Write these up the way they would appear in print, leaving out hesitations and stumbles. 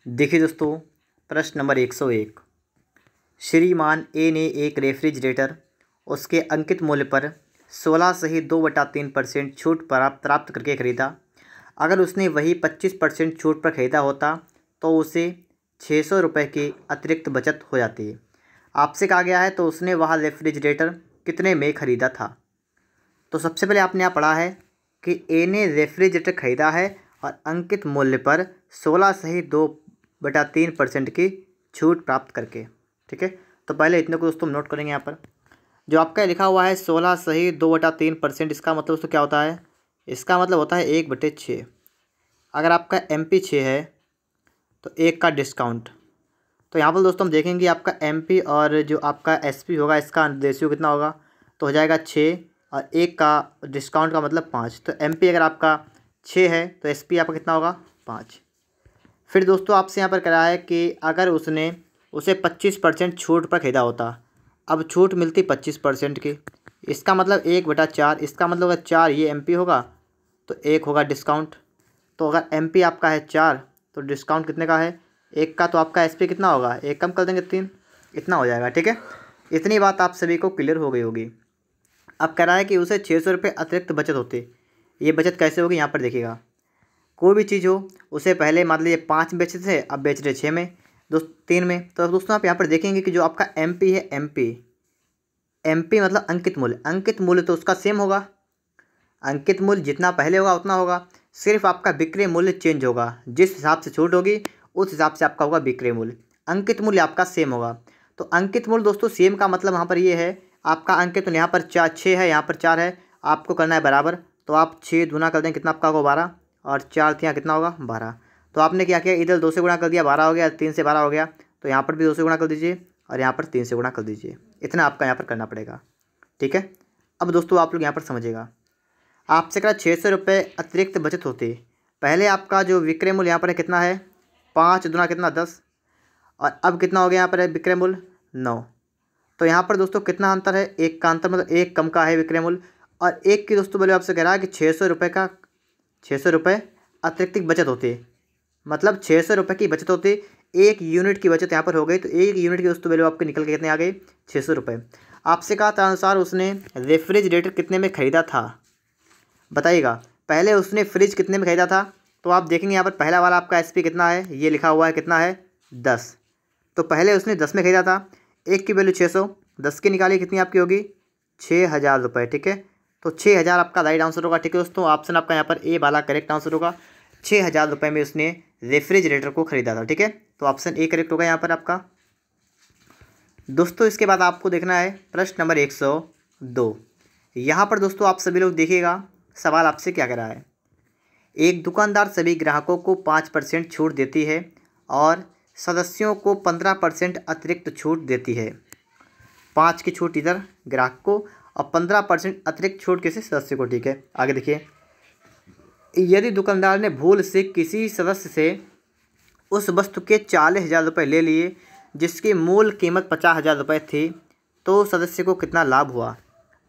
देखिए दोस्तों, प्रश्न नंबर 101। श्रीमान ए ने एक रेफ्रिजरेटर उसके अंकित मूल्य पर 16 सही 2/3% छूट प्राप्त करके खरीदा। अगर उसने वही 25% छूट पर खरीदा होता तो उसे 600 रुपये की अतिरिक्त बचत हो जाती। आपसे कहा गया है तो उसने वह रेफ्रिजरेटर कितने में खरीदा था। तो सबसे पहले आपने यहाँ पढ़ा है कि ए ने रेफ्रिजरेटर खरीदा है और अंकित मूल्य पर 16 सही 2/3% की छूट प्राप्त करके। ठीक है, तो पहले इतने को दोस्तों नोट करेंगे। यहाँ पर जो आपका लिखा हुआ है 16 सही 2/3%, इसका मतलब दोस्तों क्या होता है? इसका मतलब होता है 1/6। अगर आपका MP 6 है तो 1 का डिस्काउंट। तो यहाँ पर दोस्तों हम देखेंगे आपका MP और जो आपका SP होगा, इसका रेशियो कितना होगा? तो हो जाएगा 6 और 1 का डिस्काउंट का मतलब 5। तो MP अगर आपका 6 है तो SP आपका कितना होगा? 5। फिर दोस्तों आपसे यहाँ पर करा है कि अगर उसने उसे 25% छूट पर खरीदा होता। अब छूट मिलती 25% की, इसका मतलब 1/4। इसका मतलब अगर 4 ये MP होगा तो 1 होगा डिस्काउंट। तो अगर MP आपका है 4 तो डिस्काउंट कितने का है? 1 का। तो आपका SP कितना होगा? 1 कम कर देंगे 3, इतना हो जाएगा। ठीक है, इतनी बात आप सभी को क्लियर हो गई होगी। अब कह रहा है कि उसे 600 रुपये अतिरिक्त बचत होती। ये बचत कैसे होगी? यहाँ पर देखिएगा, कोई भी चीज़ हो उसे पहले मान लीजिए 5 बेचते थे, अब बेच रहे 6 में, 3 में। तो दोस्तों आप यहाँ पर देखेंगे कि जो आपका MP है, MP मतलब अंकित मूल्य। अंकित मूल्य तो उसका सेम होगा। अंकित मूल्य जितना पहले होगा उतना होगा, सिर्फ आपका विक्रय मूल्य चेंज होगा। जिस हिसाब से छूट होगी उस हिसाब से आपका होगा विक्रय मूल्य। अंकित मूल्य आपका सेम होगा। तो अंकित मूल्य दोस्तों सेम का मतलब यहाँ पर ये है, आपका अंकित मूल्य यहाँ पर 6 है, यहाँ पर 4 है, आपको करना है बराबर। तो आप 6 गुना कर दें, कितना आपका होगा? 12, और 4 यहाँ कितना होगा? 12। तो आपने क्या किया, इधर 2 से गुणा कर दिया, 12 हो गया, 3 से 12 हो गया। तो यहाँ पर भी 2 से गुणा कर दीजिए और यहाँ पर 3 से गुणा कर दीजिए। इतना आपका यहाँ पर करना पड़ेगा। ठीक है, अब दोस्तों आप लोग यहाँ पर समझिएगा, आपसे कहा 600 रुपये अतिरिक्त बचत होती। पहले आपका जो विक्रय मूल्य यहाँ पर है कितना है? 5 दूना कितना? 10। और अब कितना हो गया यहाँ पर है विक्रय मूल्य? 9। तो यहाँ पर दोस्तों कितना अंतर है? 1 का अंतर, मतलब 1 कम का है विक्रय मूल्य। और 1 की दोस्तों वैल्यू आपसे कह रहा है कि 600 रुपये का 600 रुपये अतिरिक्त बचत होती है। मतलब 600 रुपये की बचत होती, 1 यूनिट की बचत यहाँ पर हो गई। तो 1 यूनिट की दोस्तों वैल्यू आपके निकल के कितने आ गई? 600 रुपये। आपसे कहा था अनुसार उसने रेफ्रिजरेटर कितने में ख़रीदा था? बताइएगा, पहले उसने फ्रिज कितने में खरीदा था? तो आप देखेंगे यहाँ पर पहला वाला आपका SP कितना है, ये लिखा हुआ है कितना है? 10। तो पहले उसने 10 में खरीदा था, 1 की वैल्यू 600, 10 की निकाली कितनी आपकी होगी? 6000 रुपये। ठीक है, तो 6000 आपका राइट आंसर होगा। ठीक है दोस्तों, ऑप्शन आपका यहाँ पर A वाला करेक्ट आंसर होगा। 6000 रुपये में उसने रेफ्रिजरेटर को खरीदा था। ठीक है, तो ऑप्शन A करेक्ट होगा यहाँ पर आपका। दोस्तों इसके बाद आपको देखना है प्रश्न नंबर 102। यहाँ पर दोस्तों आप सभी लोग देखिएगा, सवाल आपसे क्या कह रहा है। एक दुकानदार सभी ग्राहकों को 5% छूट देती है और सदस्यों को 15% अतिरिक्त छूट देती है। 5 की छूट इधर ग्राहक को और 15% अतिरिक्त छूट किसी सदस्य को। ठीक है, आगे देखिए, यदि दुकानदार ने भूल से किसी सदस्य से उस वस्तु के 40,000 रुपये ले लिए जिसकी मूल कीमत 50,000 रुपये थी, तो सदस्य को कितना लाभ हुआ?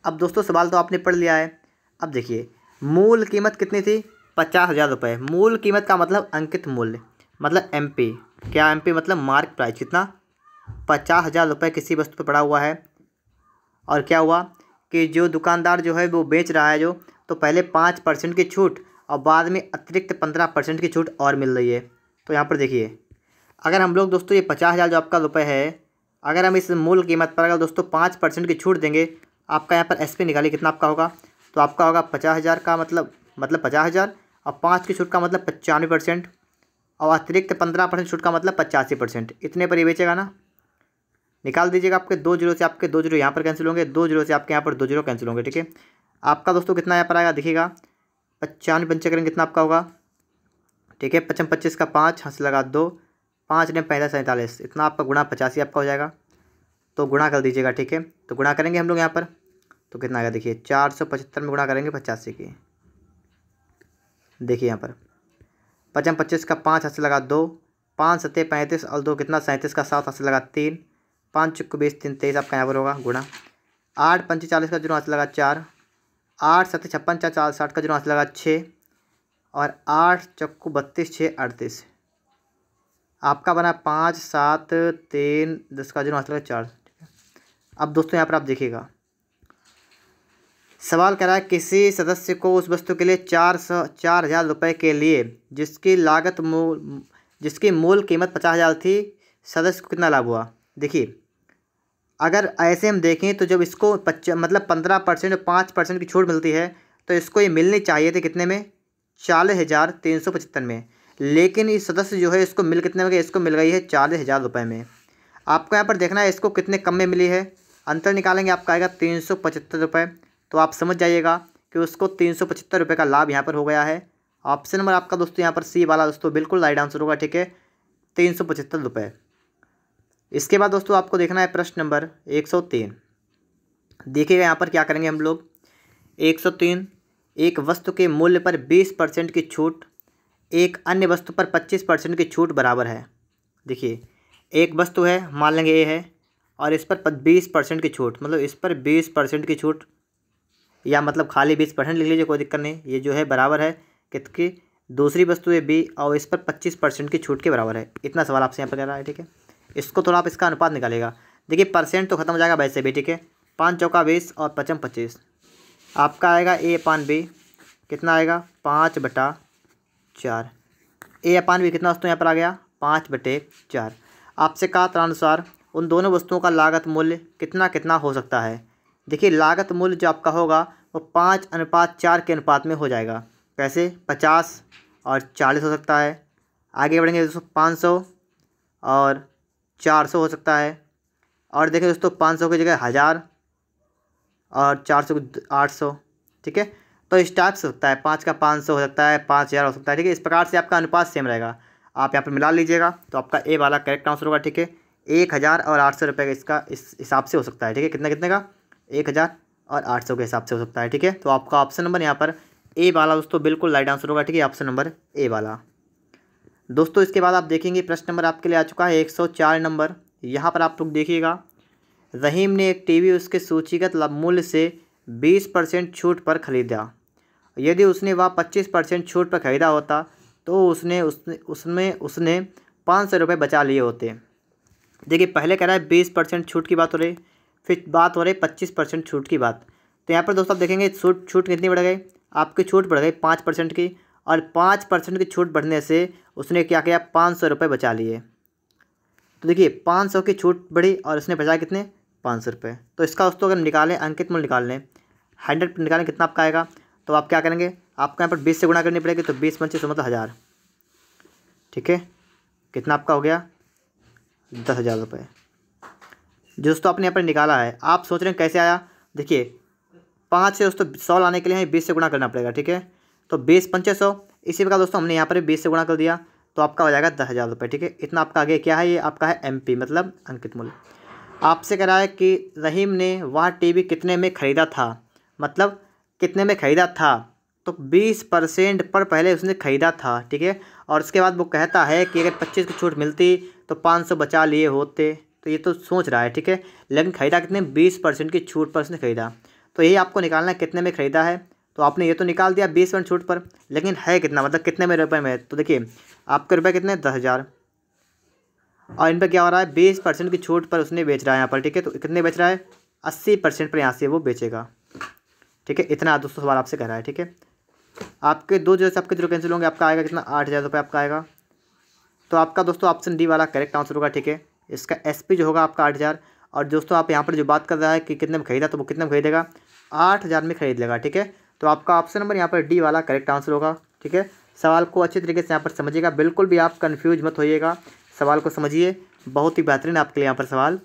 अब दोस्तों सवाल तो आपने पढ़ लिया है। अब देखिए, मूल कीमत कितनी थी? 50,000 रुपये। मूल कीमत का मतलब अंकित मूल्य, मतलब MP। क्या MP मतलब मार्क प्राइस? कितना? 50,000 रुपये किसी वस्तु पर पड़ा हुआ है। और क्या हुआ कि जो दुकानदार जो है वो बेच रहा है, जो तो पहले 5% की छूट और बाद में अतिरिक्त 15% की छूट और मिल रही है। तो यहाँ पर देखिए, अगर हम लोग दोस्तों ये 50,000 जो आपका रुपये है, अगर हम इस मूल कीमत पर अगर दोस्तों 5% की छूट देंगे, आपका यहाँ पर SP निकालिए कितना आपका होगा? तो आपका होगा 50,000 का मतलब 50,000, और 5 की छूट का मतलब 95%, और अतिरिक्त 15% छूट का मतलब 85%। इतने पर ये बेचेगा ना। निकाल दीजिएगा, आपके 2 जीरो से आपके 2 जीरो यहाँ पर कैंसिल होंगे, 2 जीरो से आपके यहाँ पर 2 जीरो कैंसिल होंगे। ठीक है, आपका दोस्तों कितना यहाँ पर आएगा? देखिएगा, 95 पंचे करेंगे कितना आपका होगा? ठीक है, 55 25 का 5, हाथ से लगा 2, 5 ने 45 इतना आपका गुणा 85 आपका हो जाएगा। तो गुणा कर दीजिएगा। ठीक है, तो गुणा करेंगे हम लोग यहाँ पर, तो कितना आएगा? देखिए 475 में गुणा करेंगे 85 की। देखिए यहाँ पर 55 25 का 5, हाथ से लगा 2, 5 सत्ते 35 और 2 कितना? 37 का 7, हाथ से लगा 3, 5 चुक्कू 20 3 23 आपका यहाँ पर होगा गुणा। 8 पंचे 40 का जुर्म हाथ से लगा 4, 8 सत्ते 56 4 60 का जुर्म हाथ से लगा 6, और 8 चक्कू 32 6 38। आपका बना 5 7 3 10 का 0 हाथ 4। अब दोस्तों यहाँ पर आप देखिएगा, सवाल कह रहा है किसी सदस्य को उस वस्तु के लिए 4,000 रुपये के लिए जिसकी मूल कीमत 50,000 थी, सदस्य को कितना लाभ हुआ। देखिए, अगर ऐसे हम देखें तो जब इसको मतलब 15% और 5% की छूट मिलती है तो इसको ये मिलनी चाहिए थी कितने में, 40,375 में। लेकिन इस सदस्य जो है इसको मिल कितने में गई, इसको मिल गई है 40,000 रुपये में। आपको यहाँ पर देखना है इसको कितने कम में मिली है। अंतर निकालेंगे, आपका आएगा 375 रुपये। तो आप समझ जाइएगा कि उसको 375 रुपये का लाभ यहाँ पर हो गया है। ऑप्शन नंबर आपका दोस्तों यहाँ पर सी वाला दोस्तों बिल्कुल राइट आंसर होगा, ठीक है, 375 रुपये। इसके बाद दोस्तों आपको देखना है प्रश्न नंबर 103। देखिएगा यहाँ पर क्या करेंगे हम लोग। 103, एक वस्तु के मूल्य पर 20% की छूट एक अन्य वस्तु पर 25% की छूट बराबर है। देखिए, एक वस्तु है, मान लेंगे ए है, और इस पर 20% की छूट, मतलब इस पर 20% की छूट, या मतलब खाली 20% लिख लीजिए, कोई दिक्कत नहीं। ये जो है बराबर है कितकी, दूसरी वस्तु है बी और इस पर 25% की छूट के बराबर है। इतना सवाल आपसे यहाँ पर कह रहा है, ठीक है। इसको थोड़ा आप इसका अनुपात निकालेगा। देखिए, परसेंट तो खत्म हो जाएगा वैसे भी, ठीक है। 5 चौका 20 और 5 25, आपका आएगा ए अपान बी, कितना आएगा 5/4। ए अपान बी कितना दोस्तों यहाँ पर आ गया 5/4। आपसे कहा तदनुसार उन दोनों वस्तुओं का लागत मूल्य कितना कितना हो सकता है। देखिए, लागत मूल्य जो आपका होगा वो 5:4 के अनुपात में हो जाएगा। कैसे, 50 और 40 हो सकता है। आगे बढ़ेंगे दोस्तों, 500 और 400 हो सकता है। और देखिए दोस्तों, 500 की जगह 1000 और 400 की 800, ठीक है। तो इस टाइप से सकता है, 5 का 500 हो सकता है, 5000 हो सकता है, ठीक है। इस प्रकार से आपका अनुपात सेम रहेगा। आप यहाँ पर मिला लीजिएगा तो आपका ए वाला करेक्ट आंसर होगा, ठीक है। 1000 और 800 रुपये का इसका इस हिसाब से हो सकता है, ठीक है। कितने कितने का, 1000 और 800 के हिसाब से हो सकता है, ठीक है। तो आपका ऑप्शन नंबर यहाँ पर ए वाला दोस्तों बिल्कुल राइट आंसर होगा, ठीक है। ऑप्शन नंबर ए वाला। दोस्तों इसके बाद आप देखेंगे प्रश्न नंबर आपके लिए आ चुका है 104 नंबर। यहाँ पर आप लोग देखिएगा, रहीम ने एक टीवी उसके सूचीगत मूल्य से 20% छूट पर खरीदा। यदि उसने वह 25% छूट पर खरीदा होता तो उसने 500 रुपये बचा लिए होते। देखिए, पहले कह रहा है 20% छूट की बात हो रही, फिर बात हो रही 25% छूट की बात। तो यहाँ पर दोस्तों आप देखेंगे छूट कितनी बढ़ गई, आपकी छूट बढ़ गई 5% की, और 5% की छूट बढ़ने से उसने क्या किया, 500 रुपये बचा लिए। तो देखिए, 500 की छूट बढ़ी और उसने बचाया कितने, 500 रुपये। तो इसका दोस्तों अगर निकालें, अंकित मूल्य निकाल लें, 100 निकालें, कितना आपका आएगा। तो आप क्या करेंगे, आपको यहाँ पर 20 से गुणा करनी पड़ेगी, तो 20 25 मतलब 1000, ठीक है। कितना आपका हो गया, 10,000 रुपये दोस्तों आपने यहाँ पर निकाला है। आप सोच रहे हैं कैसे आया। देखिए, 5 से दोस्तों 100 लाने के लिए हमें 20 से गुणा करना पड़ेगा, ठीक है। तो 20 पंचे 100, इसी प्रकार दोस्तों हमने यहाँ पर 20 से गुणा कर दिया तो आपका हो जाएगा 10,000 रुपये, ठीक है। इतना आपका आगे क्या है, ये आपका है MP मतलब अंकित मूल्य। आपसे कह रहा है कि रहीम ने वह टीवी कितने में ख़रीदा था, मतलब कितने में ख़रीदा था, तो 20% पर पहले उसने ख़रीदा था, ठीक है। और उसके बाद वो कहता है कि अगर 25 की छूट मिलती तो 500 बचा लिए होते। तो ये तो सोच रहा है, ठीक है, लेकिन ख़रीदा कितने, 20% की छूट पर उसने ख़रीदा। तो यही आपको निकालना है कितने में ख़रीदा है। तो आपने ये तो निकाल दिया 20% छूट पर, लेकिन है कितना, मतलब कितने में रुपये में। तो देखिए, आपके रुपये कितने, 10,000, और इन पर क्या हो रहा है, 20% की छूट पर उसने बेच रहा है यहाँ पर, ठीक है। तो कितने बेच रहा है, 80% पर यहाँ से वो बेचेगा, ठीक है। इतना दोस्तों सवाल आपसे कह रहा है, ठीक है। आपके दो जो आपके जो कैंसिल होंगे, आपका आएगा कितना, 8,000 रुपये आपका आएगा। तो आपका दोस्तों ऑप्शन डी वाला करेक्ट आंसर होगा, ठीक है। इसका SP जो होगा आपका 8,000। और दोस्तों आप यहाँ पर जो बात कर रहा है कि कितने में खरीदा, तो वो कितने में खरीदेगा, 8,000 में खरीद लेगा, ठीक है। तो आपका ऑप्शन नंबर यहाँ पर डी वाला करेक्ट आंसर होगा, ठीक है। सवाल को अच्छी तरीके से यहाँ पर समझिएगा, बिल्कुल भी आप कन्फ्यूज मत होइएगा, सवाल को समझिए, बहुत ही बेहतरीन आपके लिए यहाँ पर सवाल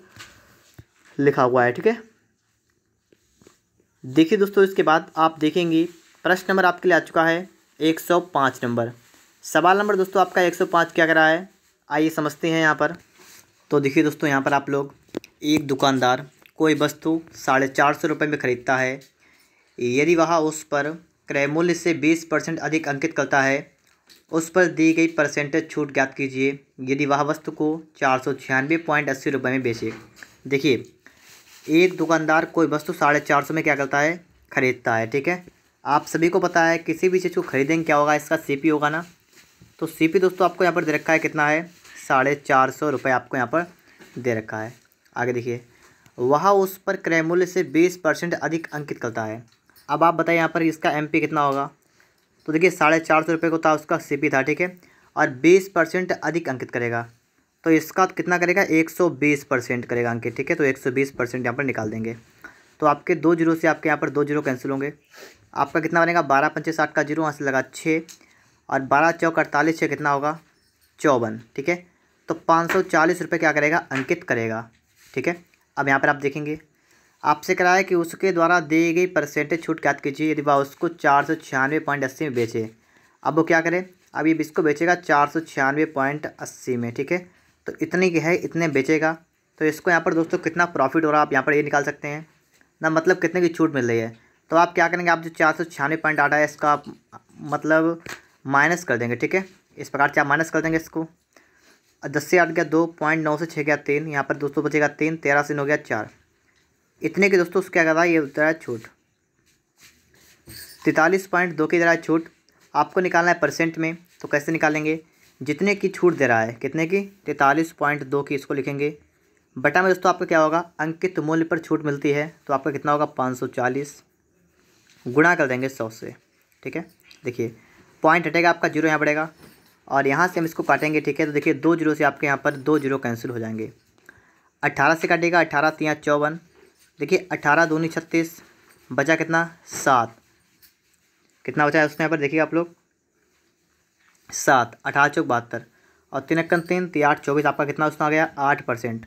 लिखा हुआ है, ठीक है। देखिए दोस्तों, इसके बाद आप देखेंगे प्रश्न नंबर आपके लिए आ चुका है 105 नंबर। सवाल नंबर दोस्तों आपका 105 क्या कर रहा है, आइए समझते हैं यहाँ पर। तो देखिए दोस्तों, यहाँ पर आप लोग, एक दुकानदार कोई वस्तु 450 रुपये में ख़रीदता है। यदि वह उस पर क्रय मूल्य से 20% अधिक अंकित करता है, उस पर दी गई परसेंटेज छूट ज्ञात कीजिए। यदि वह वस्तु को 496.80 रुपये में बेचे। देखिए, एक दुकानदार कोई वस्तु 450 में क्या करता है, ख़रीदता है, ठीक है। आप सभी को पता है किसी भी चीज़ को खरीदेंगे क्या होगा, इसका CP होगा ना। तो CP दोस्तों आपको यहाँ पर दे रखा है कितना है, ₹450 आपको यहाँ पर दे रखा है। आगे देखिए, वह उस पर क्रय मूल्य से 20% अधिक अंकित करता है। अब आप बताइए यहाँ पर इसका MP कितना होगा। तो देखिए ₹450 को था, उसका CP था, ठीक है, और 20% अधिक अंकित करेगा तो इसका कितना करेगा, 120% करेगा अंकित, ठीक है। तो 120% यहाँ पर निकाल देंगे तो आपके 2 जीरो से आपके यहाँ पर 2 जीरो कैंसिल होंगे। आपका कितना बनेगा, 12 पंचे 60 का जीरो, वहाँ से लगा 6 और 12 चौक 48, 6 कितना होगा 54, ठीक है। तो ₹540 क्या करेगा, अंकित करेगा, ठीक है। अब यहाँ पर आप देखेंगे आपसे करा है कि उसके द्वारा दी गई परसेंटेज छूट ज्ञात कीजिए यदि वह उसको 496.80 में बेचे। अब वो क्या करे, अब ये इसको बेचेगा 496.80 में, ठीक है। तो इतनी की है, इतने बेचेगा तो इसको यहाँ पर दोस्तों कितना प्रॉफिट हो रहा है आप यहाँ पर ये निकाल सकते हैं ना, मतलब कितने की छूट मिल रही है। तो आप क्या करेंगे, आप जो 496.8 है इसका आप मतलब माइनस कर देंगे, ठीक है। इस प्रकार से आप माइनस कर देंगे इसको। 10 से 8 गया 2, 0.9 से 6 गया 3, यहाँ पर दोस्तों बचेगा 3, 13 से 9 गया 4, इतने की दोस्तों क्या करता है, ये होता है छूट 43.2 की तरह छूट। आपको निकालना है परसेंट में, तो कैसे निकालेंगे, जितने की छूट दे रहा है, कितने की 43.2 की, इसको लिखेंगे बटा में दोस्तों आपका क्या होगा, अंकित मूल्य पर छूट मिलती है तो आपका कितना होगा 540, गुणा कर देंगे 100 से, ठीक है। देखिए पॉइंट हटेगा आपका, जीरो यहाँ पड़ेगा और यहाँ से हम इसको काटेंगे, ठीक है। तो देखिए 2 जीरो से आपके यहाँ पर 2 जीरो कैंसिल हो जाएंगे। 18 से काटेगा, 18 3 54, देखिए 18 दूनी 36, बचा कितना 7, कितना बचा है उसने यहाँ पर देखिए आप लोग 7, 18 चौक 72 और 3 एकन 3, 3 8 24, आपका कितना उसमें आ गया 8%।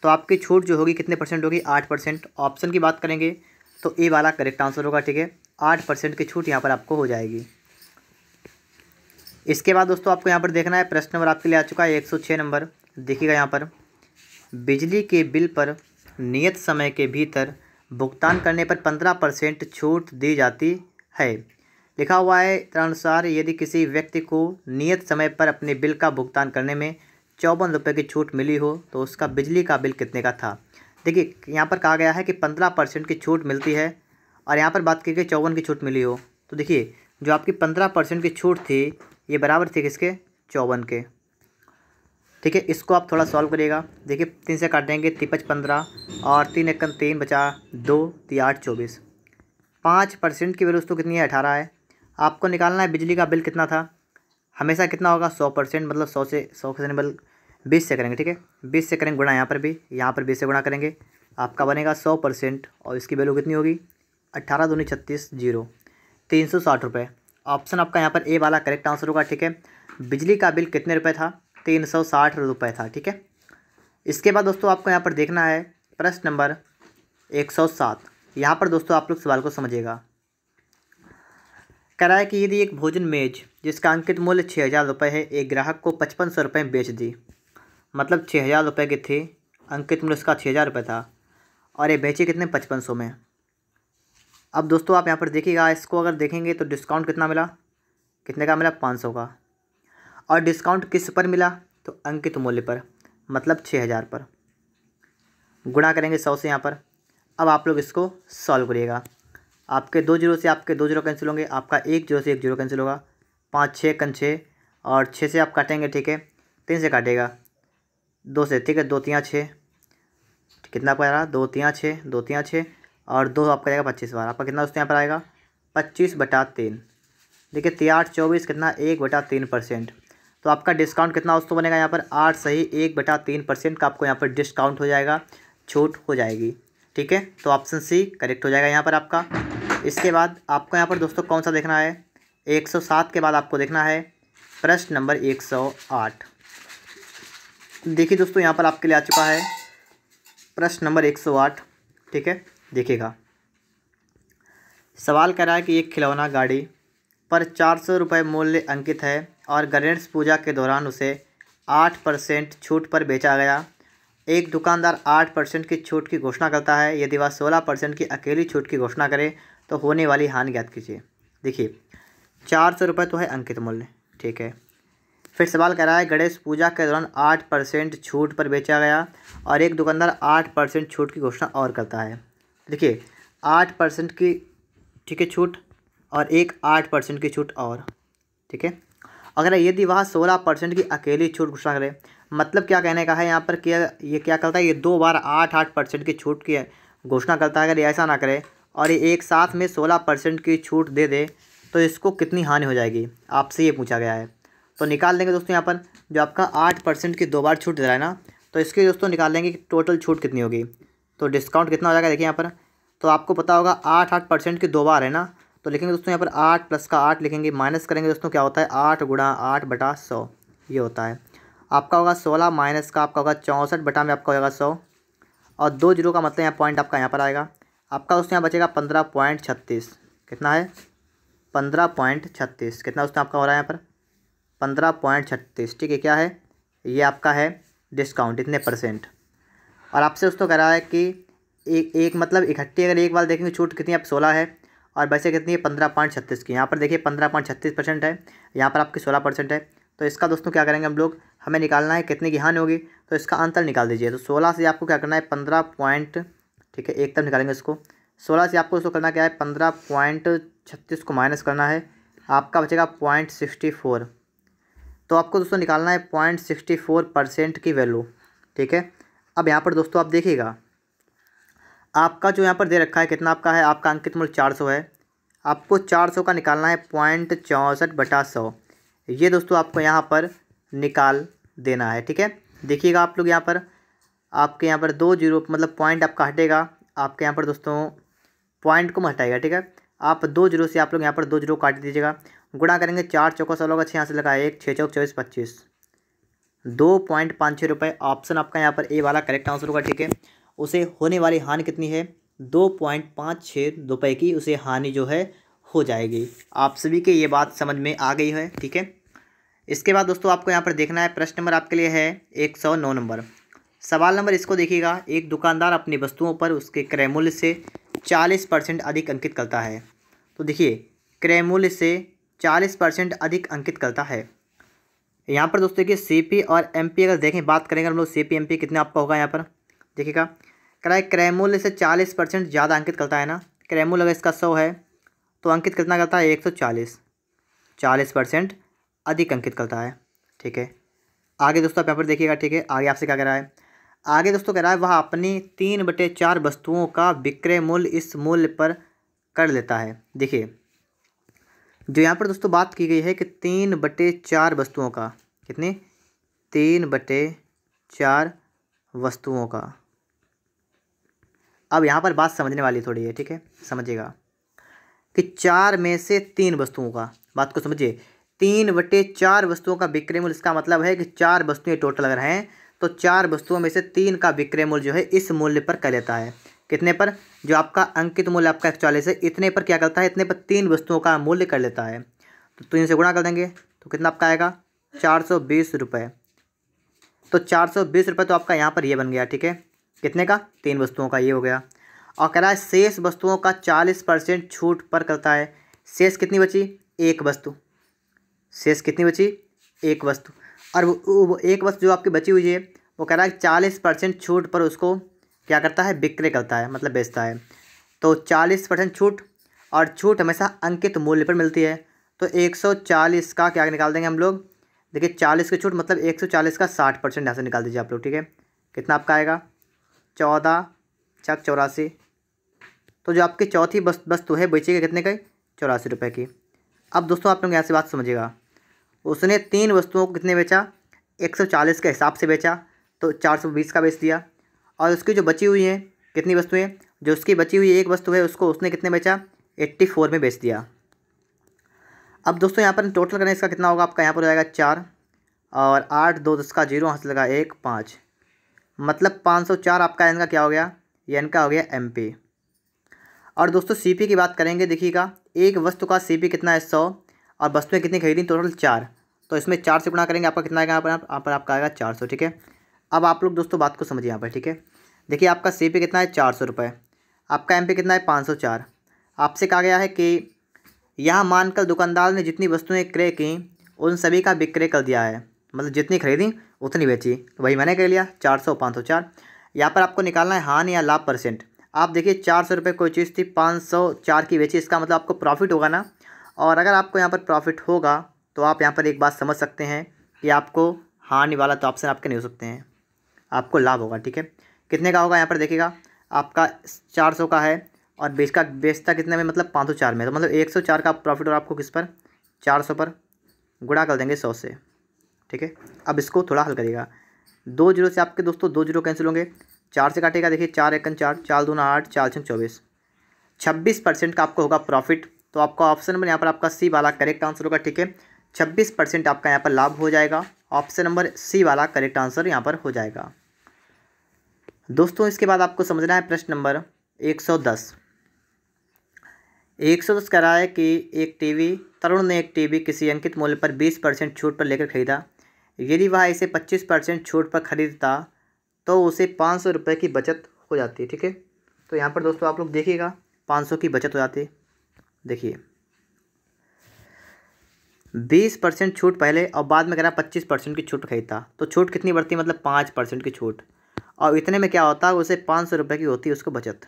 तो आपकी छूट जो होगी कितने परसेंट होगी, 8%। ऑप्शन की बात करेंगे तो ए वाला करेक्ट आंसर होगा, ठीक है। 8% की छूट यहाँ पर आपको हो जाएगी। इसके बाद दोस्तों आपको यहाँ पर देखना है, प्रश्न नंबर आपके लिए आ चुका है 106 नंबर। देखिएगा यहाँ पर, बिजली के बिल पर नियत समय के भीतर भुगतान करने पर 15% छूट दी जाती है। लिखा हुआ है तदनुसार यदि किसी व्यक्ति को नियत समय पर अपने बिल का भुगतान करने में ₹54 की छूट मिली हो तो उसका बिजली का बिल कितने का था। देखिए यहाँ पर कहा गया है कि 15% की छूट मिलती है और यहाँ पर बात की गई 54 की छूट मिली हो। तो देखिए जो आपकी 15% की छूट थी ये बराबर थी किसके, 54 के, ठीक है। इसको आप थोड़ा सॉल्व करिएगा। देखिए 3 से काटेंगे 3 15 और 3 एकन 3 बचा 2, 3 8 24, 5% की वैल्यू तो कितनी है 18 है। आपको निकालना है बिजली का बिल कितना था, हमेशा कितना होगा 100%, मतलब 100 से 100 से निबल 20 से करेंगे, ठीक है। 20 से करेंगे गुणा, यहाँ पर 20 से गुणा करेंगे, आपका बनेगा 100% और इसकी वैल्यू कितनी होगी 18 दूनी 36, 0, ₹360। ऑप्शन आपका यहाँ पर ए वाला करेक्ट आंसर होगा, ठीक है। बिजली का बिल कितने रुपये था, ₹360 था, ठीक है। इसके बाद दोस्तों आपको यहाँ पर देखना है प्रश्न नंबर 107। यहाँ पर दोस्तों आप लोग सवाल को समझिएगा। कह रहा है कि यदि एक भोजन मेज जिसका अंकित मूल्य ₹6000 है एक ग्राहक को ₹5500 में बेच दी, मतलब ₹6000 की थी, अंकित मूल्य उसका ₹6000 था और ये बेची कितने 5500 में। अब दोस्तों आप यहाँ पर देखिएगा, इसको अगर देखेंगे तो डिस्काउंट कितना मिला, कितने का मिला 500 का, और डिस्काउंट किस पर मिला तो अंकित मूल्य पर, मतलब 6000 पर। गुणा करेंगे 100 से यहाँ पर। अब आप लोग इसको सॉल्व करिएगा। आपके 2 जीरो से आपके 2 जीरो कैंसिल होंगे, आपका 1 जीरो से 1 जीरो कैंसिल होगा, 5 6 कन 6 और 6 से आप काटेंगे, ठीक है। 3 से काटेगा 2 से, ठीक है, 2 3 6, कितना पड़ रहा 2 3 6, 2 3 6 और 2 आपका जाएगा 25 बार, आपका कितना दोस्तों यहाँ पर आएगा 25/3। देखिए 3 8 24 कितना 1/3%। तो आपका डिस्काउंट कितना दोस्तों बनेगा यहाँ पर 8 सही 1/3% का आपको यहाँ पर डिस्काउंट हो जाएगा, छूट हो जाएगी, ठीक है। तो ऑप्शन सी करेक्ट हो जाएगा यहाँ पर आपका। इसके बाद आपको यहाँ पर दोस्तों कौन सा देखना है, 107 के बाद आपको देखना है प्रश्न नंबर 108। देखिए दोस्तों यहाँ पर आपके लिए आ चुका है प्रश्न नंबर 108, ठीक है। देखिएगा सवाल कर रहा है कि एक खिलौना गाड़ी पर ₹400 मूल्य अंकित है और गणेश पूजा के दौरान उसे 8% छूट पर बेचा गया। एक दुकानदार 8% की छूट की घोषणा करता है, यदि वह 16% की अकेली छूट की घोषणा करे तो होने वाली हानि ज्ञात कीजिए। देखिए ₹400 तो है अंकित मूल्य, ठीक है। फिर सवाल कर रहा है गणेश पूजा के दौरान 8% छूट पर बेचा गया और एक दुकानदार 8% छूट की घोषणा और करता है। देखिए 8% की, ठीक है, छूट और एक 8% की छूट और, ठीक है। अगर यदि वह 16% की अकेली छूट घोषणा करे मतलब क्या कहने का है यहाँ पर कि ये क्या करता है, ये 2 बार 8% की छूट की घोषणा करता है। अगर ये ऐसा ना करे और ये एक साथ में 16% की छूट दे दे तो इसको कितनी हानि हो जाएगी, आपसे ये पूछा गया है। तो निकाल लेंगे दोस्तों यहाँ पर जो आपका 8% की 2 बार छूट दे रहा है ना, तो इसके दोस्तों निकाल लेंगे कि टोटल छूट कितनी होगी। तो डिस्काउंट कितना हो जाएगा देखिए यहाँ पर, तो आपको पता होगा 8% की 2 बार है ना, तो लिखेंगे दोस्तों यहाँ पर 8 प्लस का 8 लिखेंगे, माइनस करेंगे दोस्तों क्या होता है 8 गुणा 8/100 ये होता है। आपका होगा 16 माइनस का आपका होगा 64 बटा में आपका होगा 100 और 2 जीरो का मतलब यहाँ पॉइंट आपका यहाँ पर आएगा। आपका दोस्तों यहाँ बचेगा 15.36। कितना है 15.36। कितना दोस्तों आपका हो रहा है यहाँ पर 15.36। ठीक है, क्या है ये आपका है डिस्काउंट इतने %। और आपसे दोस्तों कह रहा है कि एक मतलब इकट्ठी अगर एक बार देखेंगे छूट कितनी आप 16 है और वैसे कितनी है 15.36 की। यहाँ पर देखिए 15.36% है, यहाँ पर आपकी 16% है। तो इसका दोस्तों क्या करेंगे हम लोग, हमें निकालना है कितने की हानि होगी, तो इसका अंतर निकाल दीजिए। तो 16 से आपको क्या करना है 15 पॉइंट, ठीक है एक तरफ निकालेंगे इसको। 16 से आपको इसको करना क्या है 15.36 को माइनस करना है, आपका बचेगा 0.64। तो आपको दोस्तों निकालना है 0.64% की वैल्यू। ठीक है, अब यहाँ पर दोस्तों आप देखिएगा आपका जो यहाँ पर दे रखा है कितना आपका है, आपका अंकित मूल्य 400 है। आपको 400 का निकालना है 0.64/100। ये दोस्तों आपको यहाँ पर निकाल देना है। ठीक है, देखिएगा आप लोग यहाँ पर आपके यहाँ पर 2 जीरो मतलब पॉइंट आपका हटेगा, आपके यहाँ पर दोस्तों पॉइंट को हटाएगा। ठीक है, आप 2 जीरो से आप लोग यहाँ पर 2 जीरो काट दीजिएगा, गुणा करेंगे 4 चौका 16 होगा, 6 यहाँ से लगा 1, 6 चौक 24 25, 2.56 रुपये। ऑप्शन आपका यहाँ पर ए वाला करेक्ट आंसर होगा। ठीक है, उसे होने वाली हानि कितनी है 2.56 रुपये की उसे हानि जो है हो जाएगी। आप सभी के ये बात समझ में आ गई है। ठीक है, इसके बाद दोस्तों आपको यहाँ पर देखना है प्रश्न नंबर आपके लिए है 109 नंबर। सवाल नंबर इसको देखिएगा, एक दुकानदार अपनी वस्तुओं पर उसके क्रय मूल्य से 40% अधिक अंकित करता है। तो देखिए क्रय मूल्य से 40% अधिक अंकित करता है। यहाँ पर दोस्तों देखिए सीपी और एमपी अगर देखें बात करेंगे हम लोग सीपी एमपी कितना आपका होगा यहाँ पर देखिएगा, क्रय मूल्य से 40% ज़्यादा अंकित करता है ना। क्रय मूल्य अगर इसका 100 है तो अंकित कितना करता है 140, 40% अधिक अंकित करता है। ठीक है, आगे दोस्तों आप यहाँ पर देखिएगा। ठीक है, आगे आपसे क्या कह रहा है, आगे दोस्तों कह रहा है वह अपनी 3/4 वस्तुओं का विक्रय मूल्य इस मूल्य पर कर लेता है। देखिए जो यहाँ पर दोस्तों बात की गई है कि 3/4 वस्तुओं का, कितनी 3/4 वस्तुओं का। अब यहाँ पर बात समझने वाली थोड़ी है। ठीक है, समझिएगा कि 4 में से 3 वस्तुओं का, बात को समझिए 3/4 वस्तुओं का विक्रय मूल्य, इसका मतलब है कि 4 वस्तुएं टोटल अगर हैं तो 4 वस्तुओं में से 3 का विक्रय मूल्य जो है इस मूल्य पर कर लेता है। कितने पर, जो आपका अंकित मूल्य आपका 41 है इतने पर क्या करता है, इतने पर 3 वस्तुओं का मूल्य कर लेता है। तो 3 से गुणा कर देंगे तो कितना आपका आएगा 420 रुपये। तो 420 रुपये तो आपका यहाँ पर ये बन गया। ठीक है, कितने का 3 वस्तुओं का ये हो गया। और कह रहा है शेष वस्तुओं का 40% छूट पर करता है। शेष कितनी बची, एक वस्तु, शेष कितनी बची एक वस्तु। और वो एक वस्तु जो आपकी बची हुई है वो कह रहा है 40% छूट पर उसको क्या करता है विक्रय करता है, मतलब बेचता है। तो 40% छूट, और छूट हमेशा अंकित मूल्य पर मिलती है। तो 140 का क्या निकाल देंगे हम लोग, देखिए 40 की छूट मतलब 140 का 60% यहाँ से निकाल दीजिए आप लोग। ठीक है, कितना आपका आएगा 14 छक 84। तो जो आपकी चौथी वस्तु है बेचेगा कितने का 84 रुपये की। अब दोस्तों आप लोग यहाँ से बात समझिएगा, उसने 3 वस्तुओं को कितने बेचा 140 के हिसाब से बेचा, तो 420 का बेच दिया। और उसकी जो बची हुई है कितनी वस्तुएं, जो उसकी बची हुई एक वस्तु है उसको उसने कितने बेचा 84 में बेच दिया। अब दोस्तों यहाँ पर टोटल करें इसका कितना होगा, आपका यहाँ पर हो जाएगा 4 और 8 2 10 का 0 हाथ लगा 1 5, मतलब 504 आपका इनका क्या हो गया, ये इनका हो गया एमपी। और दोस्तों सीपी की बात करेंगे, देखिएगा एक वस्तु का सीपी कितना है 100 और वस्तुएं कितनी खरीदी टोटल 4, तो इसमें 4 से गुणा करेंगे आपका कितना आएगा यहाँ पर आपका आएगा 400। ठीक है, अब आप लोग दोस्तों बात को समझिए यहाँ पर। ठीक है, देखिए आपका सीपी कितना है 400 रुपये, आपका एमपी कितना है 504। आपसे कहा गया है कि यहाँ मानकर दुकानदार ने जितनी वस्तुएं क्रय की उन सभी का विक्रय कर दिया है, मतलब जितनी खरीदी उतनी बेची। तो वही मैंने कर लिया 400 504। यहाँ पर आपको निकालना है हानि या लाभ %। आप देखिए 400 रुपये कोई चीज़ थी 504 की बेची, इसका मतलब आपको प्रॉफिट होगा ना। और अगर आपको यहाँ पर प्रॉफिट होगा तो आप यहाँ पर एक बात समझ सकते हैं कि आपको हानि वाला तो ऑप्शन आपके नहीं हो सकते हैं, आपको लाभ होगा। ठीक है, कितने का होगा यहाँ पर देखिएगा, आपका 400 का है और बेचता कितने में, मतलब 504 में, तो मतलब 104 का प्रॉफिट और आपको किस पर, 400 पर गुणा कर देंगे 100 से। ठीक है, अब इसको थोड़ा हल करिएगा। 2 जीरो से आपके दोस्तों 2 जीरो कैंसिल होंगे, 4 से काटेगा, देखिए 4 एकन 4, 4 दूना 8, 4 छंग 24, 26% का आपको होगा प्रॉफिट। तो आपका ऑप्शन नंबर यहाँ पर आपका सी वाला करेक्ट आंसर होगा। ठीक है, 26% आपका यहाँ पर लाभ हो जाएगा, ऑप्शन नंबर सी वाला करेक्ट आंसर यहाँ पर हो जाएगा। दोस्तों इसके बाद आपको समझना है प्रश्न नंबर 110। 110 कह रहा है कि एक टीवी, तरुण ने एक टीवी किसी अंकित मूल्य पर 20% छूट पर लेकर खरीदा। यदि वह इसे 25% छूट पर खरीदता तो उसे 500 रुपये की बचत हो जाती है। ठीक है, तो यहाँ पर दोस्तों आप लोग देखिएगा 500 की बचत हो जाती है। देखिए 20% छूट पहले और बाद में कह रहा 25% की छूट खरीदता, तो छूट कितनी बढ़ती है, मतलब 5% की छूट, और इतने में क्या होता है, उसे 500 रुपये की होती है उसको बचत।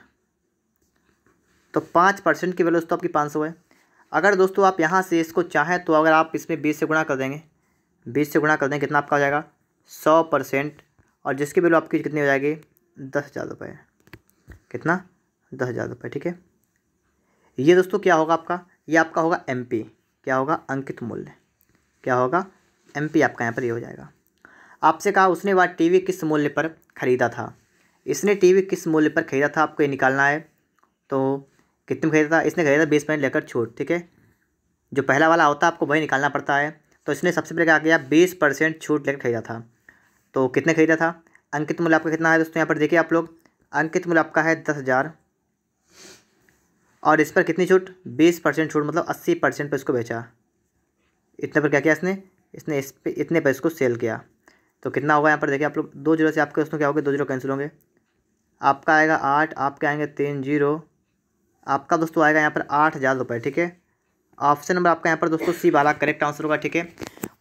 तो 5% की वैल्यू तो आपकी 500 है। अगर दोस्तों आप यहाँ से इसको चाहें तो अगर आप इसमें 20 से गुणा कर देंगे, 20 से गुणा कर देंगे, कितना आपका हो जाएगा 100%, और जिसकी वैल्यू आपकी कितनी हो जाएगी 10,000 रुपये। कितना, 10,000 रुपये। ठीक है, ये दोस्तों क्या होगा आपका, ये आपका होगा MP, क्या होगा, अंकित मूल्य, क्या होगा MP आपका यहाँ पर ये हो जाएगा। आपसे कहा उसने वह टीवी किस मूल्य पर ख़रीदा था, इसने टीवी किस मूल्य पर ख़रीदा था, आपको ये निकालना है। तो कितने में खरीदा था, इसने खरीदा 20% लेकर छूट। ठीक है, जो पहला वाला होता है आपको वही निकालना पड़ता है। तो इसने सबसे पहले क्या किया, 20% छूट लेकर खरीदा था। तो कितने खरीदा था, अंकित मूल्य आपका कितना है दोस्तों, यहाँ पर देखिए आप लोग, अंकित मूल्य आपका है 10,000, और इस पर कितनी छूट, 20% छूट, मतलब 80% पर इसको बेचा। इतने पर क्या किया इसने इस पर इतने पर इसको सेल किया। तो कितना होगा यहाँ पर देखिए आप लोग, 2 जीरो से आपके दोस्तों क्या होगा, 2 जीरो कैंसिल होंगे, आपका आएगा 8, आपके आएंगे 3 जीरो, आपका दोस्तों आएगा यहाँ पर 8,000 रुपये। ठीक है, ऑप्शन नंबर आपका यहाँ पर दोस्तों सी वाला करेक्ट आंसर होगा। ठीक है,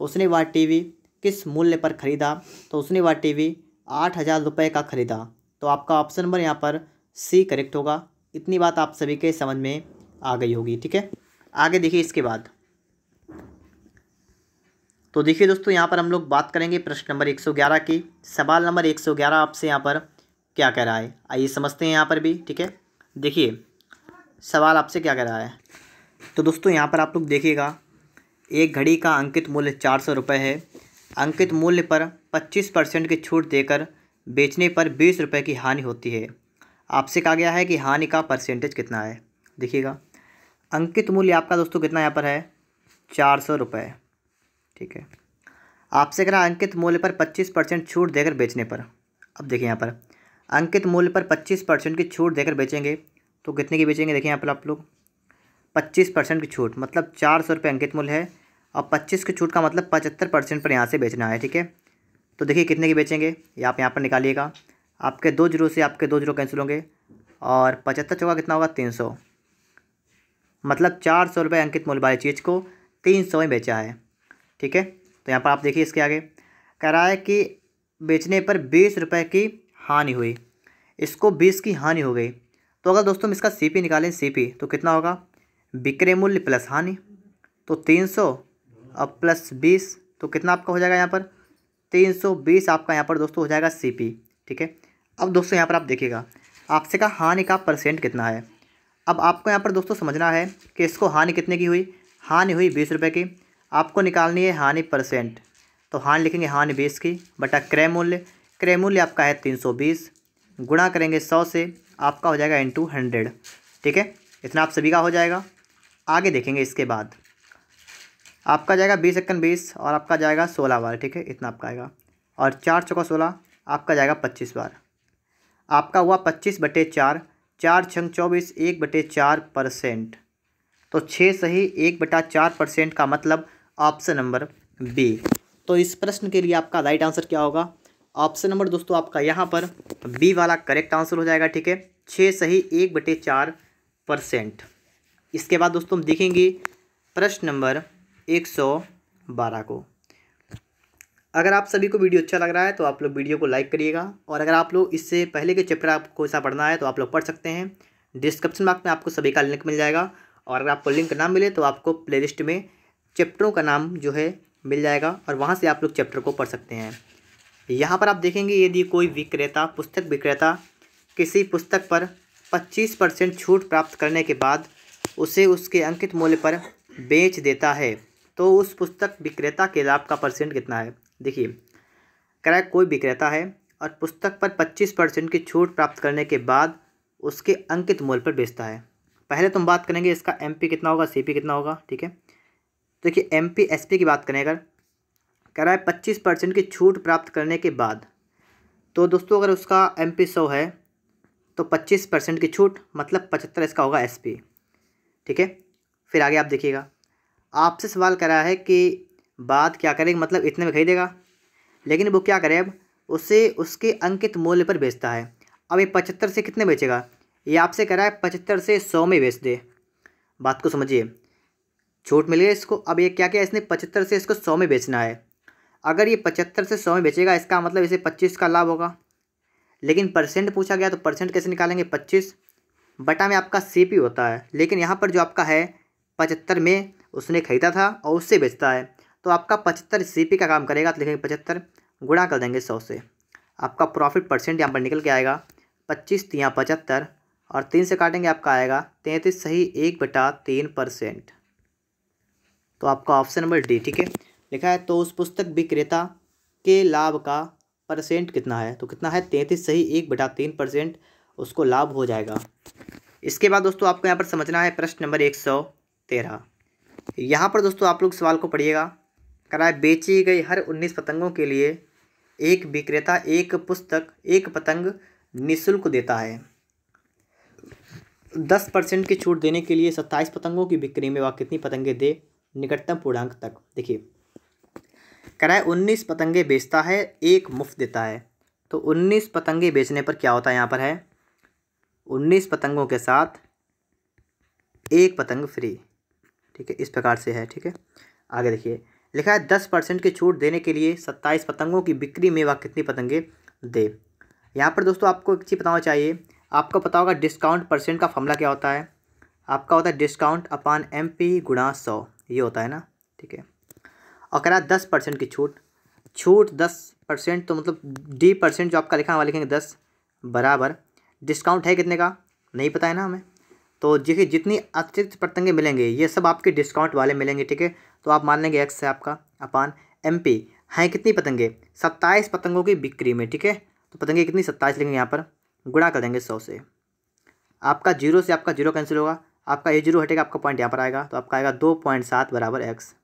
उसने वह टीवी किस मूल्य पर ख़रीदा, तो उसने वह टीवी 8,000 रुपये का ख़रीदा। तो आपका ऑप्शन नंबर यहाँ पर सी करेक्ट होगा। इतनी बात आप सभी के समझ में आ गई होगी। ठीक है, आगे देखिए इसके बाद, तो देखिए दोस्तों यहाँ पर हम लोग बात करेंगे प्रश्न नंबर 111 की। सवाल नंबर 111 आपसे यहाँ पर क्या कह रहा है, आइए समझते हैं यहाँ पर भी। ठीक है, देखिए सवाल आपसे क्या कह रहा है। तो दोस्तों यहाँ पर आप लोग देखिएगा, एक घड़ी का अंकित मूल्य 400 रुपये है। अंकित मूल्य पर 25% की छूट देकर बेचने पर 20 रुपये की हानि होती है। आपसे कहा गया है कि हानि का परसेंटेज कितना है। देखिएगा अंकित मूल्य आपका दोस्तों कितना यहाँ पर है, 400 रुपये। ठीक है, आपसे कह रहा अंकित मूल्य पर 25% छूट देकर बेचने पर। अब देखिए यहाँ पर अंकित मूल्य पर 25% की छूट देकर बेचेंगे तो कितने की बेचेंगे, देखिए यहाँ पर आप लोग 25% की छूट, मतलब 400 रुपये अंकित मूल्य है, और 25 की छूट का मतलब 75% पर यहाँ से बेचना है। ठीक है, तो देखिए कितने की बेचेंगे, ये आप यहाँ पर निकालिएगा, आपके 2 जीरो से आपके 2 जीरो कैंसिल होंगे, और 75 चौका कितना होगा 300, मतलब 400 रुपये अंकित मूल्य वाली चीज़ को 300 में बेचा है। ठीक है, तो यहाँ पर आप देखिए इसके आगे कह रहा है कि बेचने पर 20 रुपये की हानि हुई, इसको 20 की हानि हो गई। तो अगर दोस्तों हम इसका CP निकालें, CP तो कितना होगा, विक्रय मूल्य प्लस हानि, तो 300 और प्लस 20, तो कितना आपका हो जाएगा यहाँ पर 320 आपका यहाँ पर दोस्तों हो जाएगा CP। ठीक है, अब दोस्तों यहाँ पर आप देखिएगा, आपसे का हानि का परसेंट कितना है। अब आपको यहाँ पर दोस्तों समझना है कि इसको हानि कितने की हुई, हानि हुई 20 रुपये की, आपको निकालनी है हानि परसेंट। तो हानि लिखेंगे हानि 20 की बटा क्रय मूल्य, क्रय मूल्य आपका है 320, गुणा करेंगे 100 से, आपका हो जाएगा इंटू 100। ठीक है, इतना आप सभी का हो जाएगा। आगे देखेंगे इसके बाद आपका जाएगा 20 एकन 20 और आपका जाएगा 16 बार। ठीक है, इतना आपका आएगा, और 4 चौका 16 आपका जाएगा 25 बार, आपका हुआ 25/4, 4 छंग 24, 1/4%। तो 6 सही 1/4% का मतलब ऑप्शन नंबर बी। तो इस प्रश्न के लिए आपका राइट आंसर क्या होगा, ऑप्शन नंबर दोस्तों आपका यहाँ पर बी वाला करेक्ट आंसर हो जाएगा। ठीक है, 6 सही 1/4%। इसके बाद दोस्तों हम देखेंगे प्रश्न नंबर 112 को। अगर आप सभी को वीडियो अच्छा लग रहा है तो आप लोग वीडियो को लाइक करिएगा, और अगर आप लोग इससे पहले के चैप्टर आपको ऐसा पढ़ना है तो आप लोग पढ़ सकते हैं। डिस्क्रिप्शन बॉक्स में आपको सभी का लिंक मिल जाएगा, और अगर आपको लिंक ना मिले तो आपको प्लेलिस्ट में चैप्टरों का नाम जो है मिल जाएगा और वहाँ से आप लोग चैप्टर को पढ़ सकते हैं। यहाँ पर आप देखेंगे यदि कोई विक्रेता, पुस्तक विक्रेता किसी पुस्तक पर 25% छूट प्राप्त करने के बाद उसे उसके अंकित मूल्य पर बेच देता है तो उस पुस्तक विक्रेता के लाभ का परसेंट कितना है। देखिए, कह रहा है कोई विक्रेता है और पुस्तक पर 25% की छूट प्राप्त करने के बाद उसके अंकित मूल्य पर बेचता है। पहले तो हम बात करेंगे इसका एमपी कितना होगा, सीपी कितना होगा। ठीक है, देखिए एमपी एसपी की बात करें अगर, कह रहा है 25% की छूट प्राप्त करने के बाद, तो दोस्तों अगर उसका एमपी 100 है तो 25% की छूट मतलब 75 इसका होगा एसपी। ठीक है, फिर आगे आप देखिएगा, आपसे सवाल करा है कि बात क्या करेंगे, मतलब इतने में खरीदेगा, लेकिन वो क्या करे, अब उसे उसके अंकित मूल्य पर बेचता है। अब ये 75 से कितने बेचेगा, ये आपसे कह रहा है 75 से 100 में बेच दे। बात को समझिए, छूट मिल गई इसको, अब ये क्या किया इसने, 75 से इसको 100 में बेचना है। अगर ये 75 से 100 में बेचेगा इसका मतलब इसे 25 का लाभ होगा, लेकिन परसेंट पूछा गया तो परसेंट कैसे निकालेंगे, 25 बटा में आपका सीपी होता है, लेकिन यहाँ पर जो आपका है 75 में उसने खरीदा था और उससे बेचता है, तो आपका 75 सीपी का काम करेगा, तो लिखेंगे 75 गुणा कर देंगे 100 से, आपका प्रॉफिट परसेंट यहाँ पर निकल के आएगा 25 तियाँ 75 और 3 से काटेंगे आपका आएगा 33 सही 1/3%। तो आपका ऑप्शन नंबर डी ठीक है लिखा है। तो उस पुस्तक विक्रेता के लाभ का परसेंट कितना है, तो कितना है 33 सही 1/3% उसको लाभ हो जाएगा। इसके बाद दोस्तों आपको यहाँ पर समझना है प्रश्न नंबर 113। यहाँ पर दोस्तों आप लोग सवाल को पढ़िएगा, कराए बेची गई हर 19 पतंगों के लिए एक विक्रेता एक पतंग निःशुल्क देता है। 10% की छूट देने के लिए 27 पतंगों की बिक्री में वह कितनी पतंगें दे निकटतम पूर्णांक तक। देखिए, कराए 19 पतंगे बेचता है, एक मुफ्त देता है, तो 19 पतंगे बेचने पर क्या होता है, यहाँ पर है 19 पतंगों के साथ एक पतंग फ्री। ठीक है, इस प्रकार से है। ठीक है, आगे देखिए, लिखा है 10% की छूट देने के लिए 27 पतंगों की बिक्री में वह कितनी पतंगे दे। यहाँ पर दोस्तों आपको एक चीज़ बताना चाहिए, आपको पता होगा डिस्काउंट परसेंट का फॉर्मूला क्या होता है, आपका होता है डिस्काउंट अपॉन एमपी गुणा 100, ये होता है ना। ठीक है, और कह रहा है 10% की छूट 10%, तो मतलब डी परसेंट जो आपका लिखा हुआ लिखेंगे 10 बराबर डिस्काउंट है कितने का नहीं पता है ना हमें, तो देखिए जितनी अतिरिक्त पतंगे मिलेंगे ये सब आपके डिस्काउंट वाले मिलेंगे। ठीक है, तो आप मान लेंगे एक्स है आपका अपान एमपी हैं कितनी पतंगे 27 पतंगों की बिक्री में। ठीक है, तो पतंगे कितनी 27 लेंगे, यहाँ पर गुणा कर देंगे 100 से, आपका जीरो से आपका जीरो कैंसिल होगा, आपका ये जीरो हटेगा, आपका पॉइंट यहाँ पर आएगा, तो आपका आएगा 2.7 बराबर एक्स।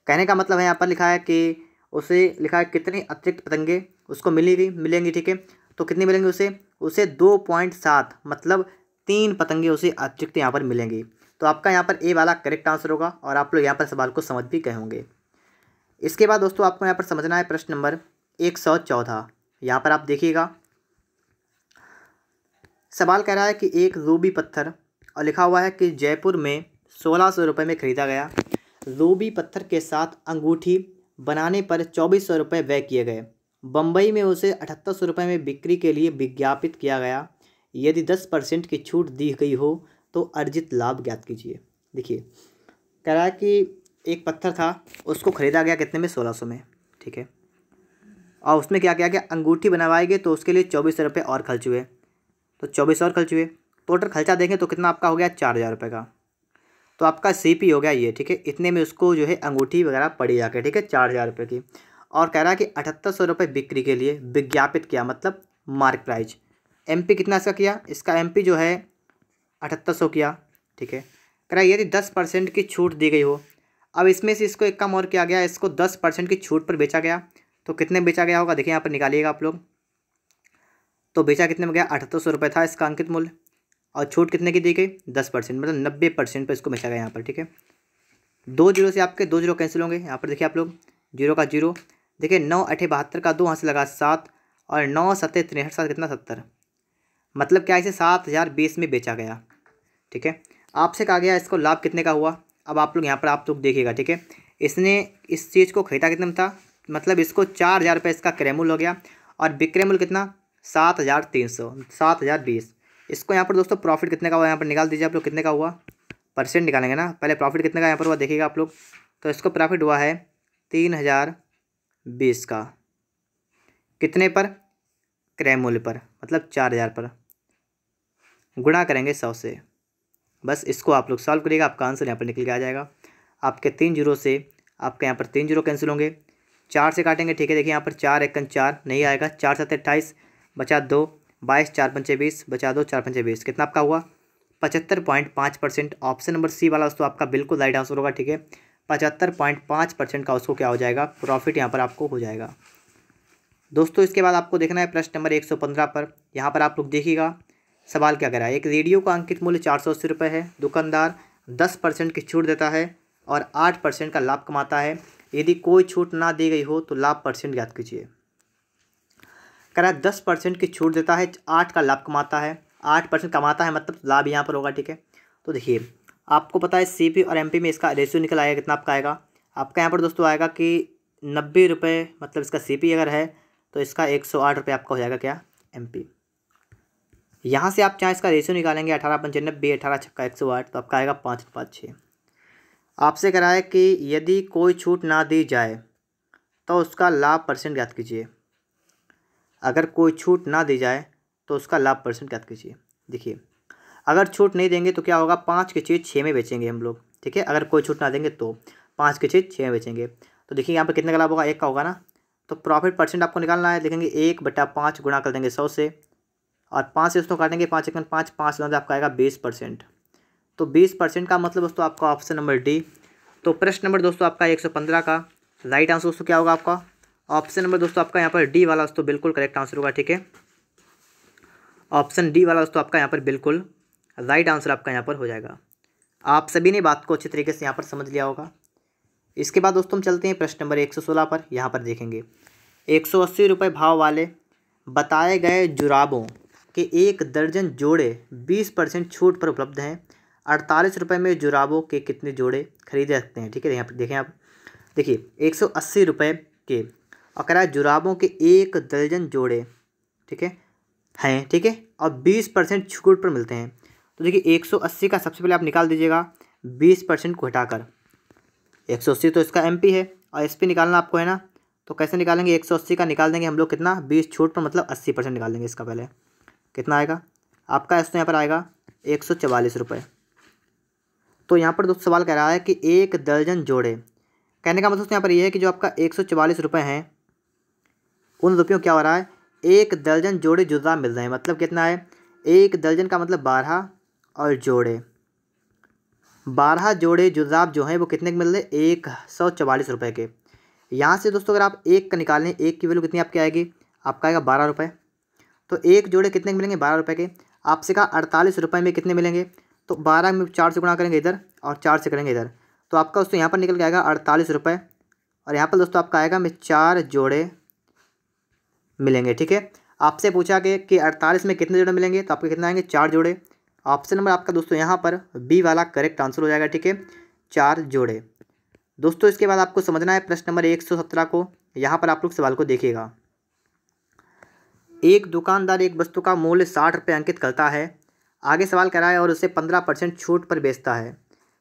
कहने का मतलब है यहाँ पर लिखा है कि उसे लिखा है कितनी अतिरिक्त पतंगे उसको मिलेंगी। ठीक है, तो कितनी मिलेंगी उसे 2.7 मतलब 3 पतंगे उसे अतिरिक्त यहाँ पर मिलेंगी। तो आपका यहाँ पर ए वाला करेक्ट आंसर होगा और आप लोग यहाँ पर सवाल को समझ भी गए होंगे। इसके बाद दोस्तों आपको यहाँ पर समझना है प्रश्न नंबर 114। यहाँ पर आप देखिएगा, सवाल कह रहा है कि एक रूबी पत्थर और लिखा हुआ है कि जयपुर में 1600 रुपये में खरीदा गया। रूबी पत्थर के साथ अंगूठी बनाने पर 2400 रुपये व्यय किए गए। बम्बई में उसे 7800 रुपये में बिक्री के लिए विज्ञापित किया गया। यदि 10% की छूट दी गई हो तो अर्जित लाभ ज्ञात कीजिए। देखिए, कह रहा है कि एक पत्थर था उसको ख़रीदा गया कितने में 1600 में। ठीक है, और उसमें क्या किया गया, अंगूठी बनवाई गई तो उसके लिए 2400 रुपये और खर्च हुए, तो 24 और खर्च हुए, टोटल खर्चा देखें तो कितना आपका हो गया 4000 रुपये का। तो आपका सीपी हो गया ये। ठीक है, इतने में उसको जो है अंगूठी वगैरह पड़ी जाके। ठीक है, 4000 रुपये की, और कह रहा है कि 7800 रुपये बिक्री के लिए विज्ञापित किया मतलब मार्क प्राइज। एमपी कितना इसका किया, इसका एमपी जो है 7800 किया। ठीक है, कह रहा है यदि 10% की छूट दी गई हो, अब इसमें से इसको एक कम और किया गया, इसको 10% की छूट पर बेचा गया, तो कितने बेचा गया होगा, देखिए यहाँ पर निकालिएगा आप लोग। तो बेचा कितने में गया, 7800 रुपये था इसका अंकित मूल्य, और छूट कितने की दी गई 10% मतलब 90% पर इसको बेचा गया यहाँ पर। ठीक है, 2 जीरो से आपके 2 जीरो कैंसिल होंगे, यहाँ पर देखिए आप लोग जीरो का जीरो, देखिए 9 8 72 का 2 हाथ से लगा 7 और 9 7 63 7 कितना 70, मतलब क्या इसे 7020 में बेचा गया। ठीक है, आपसे कहा गया इसको लाभ कितने का हुआ। अब आप लोग यहाँ पर आप लोग देखिएगा। ठीक है, इसने इस चीज़ को खरीदा कितने में था, मतलब इसको 4000 रुपये इसका क्रय मूल्य हो गया, और विक्रय मूल्य कितना 7300 7020। इसको यहाँ पर दोस्तों प्रॉफिट कितने का हुआ यहाँ पर निकाल दीजिए आप लोग, कितने का हुआ परसेंट निकालेंगे ना, पहले प्रॉफिट कितने का यहाँ पर हुआ देखिएगा आप लोग। तो इसको प्रॉफिट हुआ है 3020 का कितने पर, क्रय मूल्य पर, मतलब 4000 पर, गुणा करेंगे 100 से। बस इसको आप लोग सॉल्व करिएगा, आपका आंसर यहाँ पर निकल के आ जाएगा। आपके 3 जीरो से आपके यहाँ पर 3 जीरो कैंसिल होंगे, 4 से काटेंगे, ठीक है। देखिए यहाँ पर 4 एकन 4 नहीं आएगा, 4 7 28 बचा 2, 22 4 पंचे 20 बचा 2, 4 पंचे 20, कितना आपका हुआ 75.5%। ऑप्शन नंबर सी वाला दोस्तों आपका बिल्कुल राइट आंसर होगा, ठीक है। 75.5% का उसको क्या हो जाएगा, प्रॉफिट यहाँ पर आपको हो जाएगा। दोस्तों इसके बाद आपको देखना है प्रश्न नंबर 115 पर। यहाँ पर आप लोग देखिएगा सवाल क्या करा है। एक रेडियो का अंकित मूल्य 480 रुपये है, दुकानदार 10% की छूट देता है और 8% का लाभ कमाता है। यदि कोई छूट ना दी गई हो तो लाभ परसेंट ज्ञात कीजिए। कह रहा है 10% की छूट देता है, 8 का लाभ कमाता है, 8% कमाता है मतलब लाभ यहाँ पर होगा, ठीक है। तो देखिए आपको पता है सीपी और एमपी में इसका रेशियो निकल आएगा, कितना आपका आएगा, आपका यहाँ पर दोस्तों आएगा कि 90 रुपये, मतलब इसका सीपी अगर है तो इसका 108 रुपये आपका हो जाएगा क्या, एमपी। यहाँ से आप चाहे इसका रेशियो निकालेंगे 18×95, 18 छक्का 108, तो आपका आएगा 5/6। आपसे करा है कि यदि कोई छूट ना दी जाए तो उसका लाभ परसेंट ज्ञात कीजिए। अगर कोई छूट ना दी जाए तो उसका लाभ परसेंट ज्ञात कीजिए। देखिए अगर छूट नहीं देंगे तो क्या होगा, 5 की चीज़ 6 में बेचेंगे हम लोग, ठीक है। अगर कोई छूट ना देंगे तो 5 की चीज़ 6 में बेचेंगे। तो देखिए यहाँ पर कितने का लाभ होगा, 1 का होगा ना। तो प्रॉफिट परसेंट आपको निकालना है, देखेंगे 1/5 गुणा कर देंगे 100 से, और 5 से उसको काटेंगे, 5 एकन 5, 5 लौंदे आपका आएगा 20%। तो 20% का मतलब दोस्तों आपका ऑप्शन नंबर डी। तो प्रश्न नंबर दोस्तों आपका 115 का राइट आंसर दोस्तों क्या होगा, आपका ऑप्शन नंबर दोस्तों आपका यहाँ पर डी वाला दोस्तों बिल्कुल करेक्ट आंसर होगा, ठीक है। ऑप्शन डी वाला दोस्तों आपका यहाँ पर बिल्कुल राइट आंसर आपका यहाँ पर हो जाएगा। आप सभी ने बात को अच्छी तरीके से यहाँ पर समझ लिया होगा। इसके बाद दोस्तों हम चलते हैं प्रश्न नंबर 116 पर। यहाँ पर देखेंगे 180 रुपये भाव वाले बताए गए जुराबों के 1 दर्जन जोड़े 20% छूट पर उपलब्ध हैं। 48 रुपये में जुराबों के कितने जोड़े खरीदे सकते हैं, ठीक है। यहाँ पर देखें आप, देखिए 180 रुपये के और कह रहा है जुराबों के 1 दर्जन जोड़े, ठीक है, हैं, ठीक है, और 20% छूट पर मिलते हैं। तो देखिए 180 का सबसे पहले आप निकाल दीजिएगा 20% को हटाकर। 180 तो इसका एमपी है और एसपी निकालना आपको है ना, तो कैसे निकालेंगे, 180 का निकाल देंगे हम लोग कितना, 20 छूट पर मतलब 80% निकाल देंगे। इसका पहले कितना आएगा आपका, इसमें यहाँ पर आएगा 144 रुपये। तो यहाँ पर दोस्तों सवाल कह रहा है कि 1 दर्जन जोड़े, कहने का मतलब यहाँ पर ये है कि जो आपका 144 रुपये हैं उन रुपयों क्या हो रहा है, 1 दर्जन जोड़े जुराब मिल रहे हैं। मतलब कितना है, 1 दर्जन का मतलब 12 और जोड़े 12 जोड़े जुराब जो हैं वो कितने के मिल रहे हैं, 144 रुपये के। यहाँ से दोस्तों अगर आप 1 का निकालें, 1 की वैल्यू कितनी आपकी आएगी, आपका आएगा 12 रुपये। तो 1 जोड़े कितने के मिलेंगे, 12 रुपये के। आपसे कहा 48 रुपये में कितने मिलेंगे, तो 12 में 4 से गुणा करेंगे इधर और 4 से करेंगे इधर, तो आपका दोस्तों यहाँ पर निकल के आएगा 48 रुपये। और यहाँ पर दोस्तों आपका आएगा में 4 जोड़े मिलेंगे, ठीक है। आपसे पूछा कि 48 में कितने जोड़े मिलेंगे, तो आपके कितने आएंगे, 4 जोड़े। ऑप्शन नंबर आपका दोस्तों यहाँ पर बी वाला करेक्ट आंसर हो जाएगा, ठीक है, 4 जोड़े। दोस्तों इसके बाद आपको समझना है प्रश्न नंबर 117 को। यहाँ पर आप लोग सवाल को देखिएगा। एक दुकानदार एक वस्तु का मूल्य 60 रुपये अंकित करता है, आगे सवाल कर रहा है, और उसे 15% छूट पर बेचता है।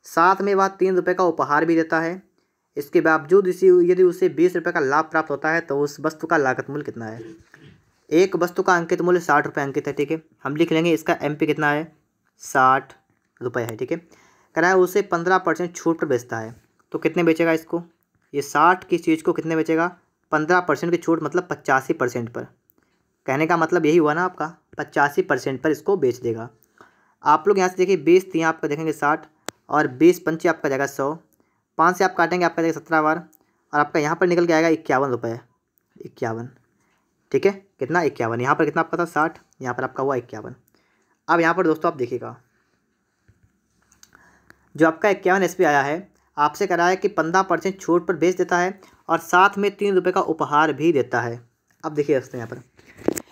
साथ में वह 3 रुपये का उपहार भी देता है। इसके बावजूद यदि उसे 20 रुपये का लाभ प्राप्त होता है तो उस वस्तु का लागत मूल्य कितना है। एक वस्तु का अंकित मूल्य 60 रुपये अंकित है, ठीक है। हम लिख लेंगे इसका एमपी कितना है, 60 रुपये है, ठीक है। कह रहा है उसे 15% छूट पर बेचता है, तो कितने बेचेगा इसको, ये 60 की चीज़ को कितने बेचेगा, 15% की छूट मतलब 85% पर। कहने का मतलब यही हुआ ना आपका, 85% पर इसको बेच देगा। आप लोग यहाँ से देखिए 20 यहाँ आपका देखेंगे 60 और 20 पंचे आपका जाएगा 100, 5 से आप काटेंगे आपका जाएगा 17 बार, और आपका यहाँ पर निकल के आएगा 51 रुपये, 51, ठीक है। कितना, 51। यहाँ पर कितना आपका था 60, यहाँ पर आपका हुआ 51। अब यहाँ पर दोस्तों आप देखिएगा जो आपका 51 एसपी आया है, आपसे कह रहा है कि 15% छूट पर बेच देता है और साथ में 3 रुपये का उपहार भी देता है। अब देखिए दोस्तों यहाँ पर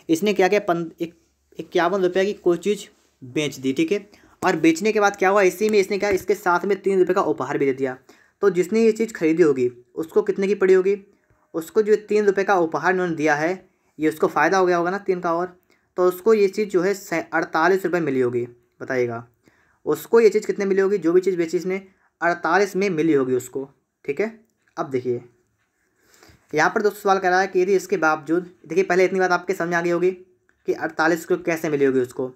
इसने क्या किया, 51 रुपये की कोई चीज़ बेच दी, ठीक है। और बेचने के बाद क्या हुआ, इसी में इसने क्या, इसके साथ में 3 रुपये का उपहार भी दे दिया। तो जिसने ये चीज़ खरीदी होगी उसको कितने की पड़ी होगी, उसको जो 3 रुपये का उपहार उन्होंने दिया है ये उसको फ़ायदा हो गया होगा ना 3 का, और तो उसको ये चीज़ जो है 48 रुपये मिली होगी। बताइएगा उसको ये चीज़ कितने मिली होगी, जो भी चीज़ बेची इसने 48 में मिली होगी उसको, ठीक है। अब देखिए यहाँ पर दोस्तों सवाल कर रहा है कि यदि इसके बावजूद, देखिए पहले इतनी बात आपके समझ आ गई होगी कि 48 को कैसे मिली होगी उसको।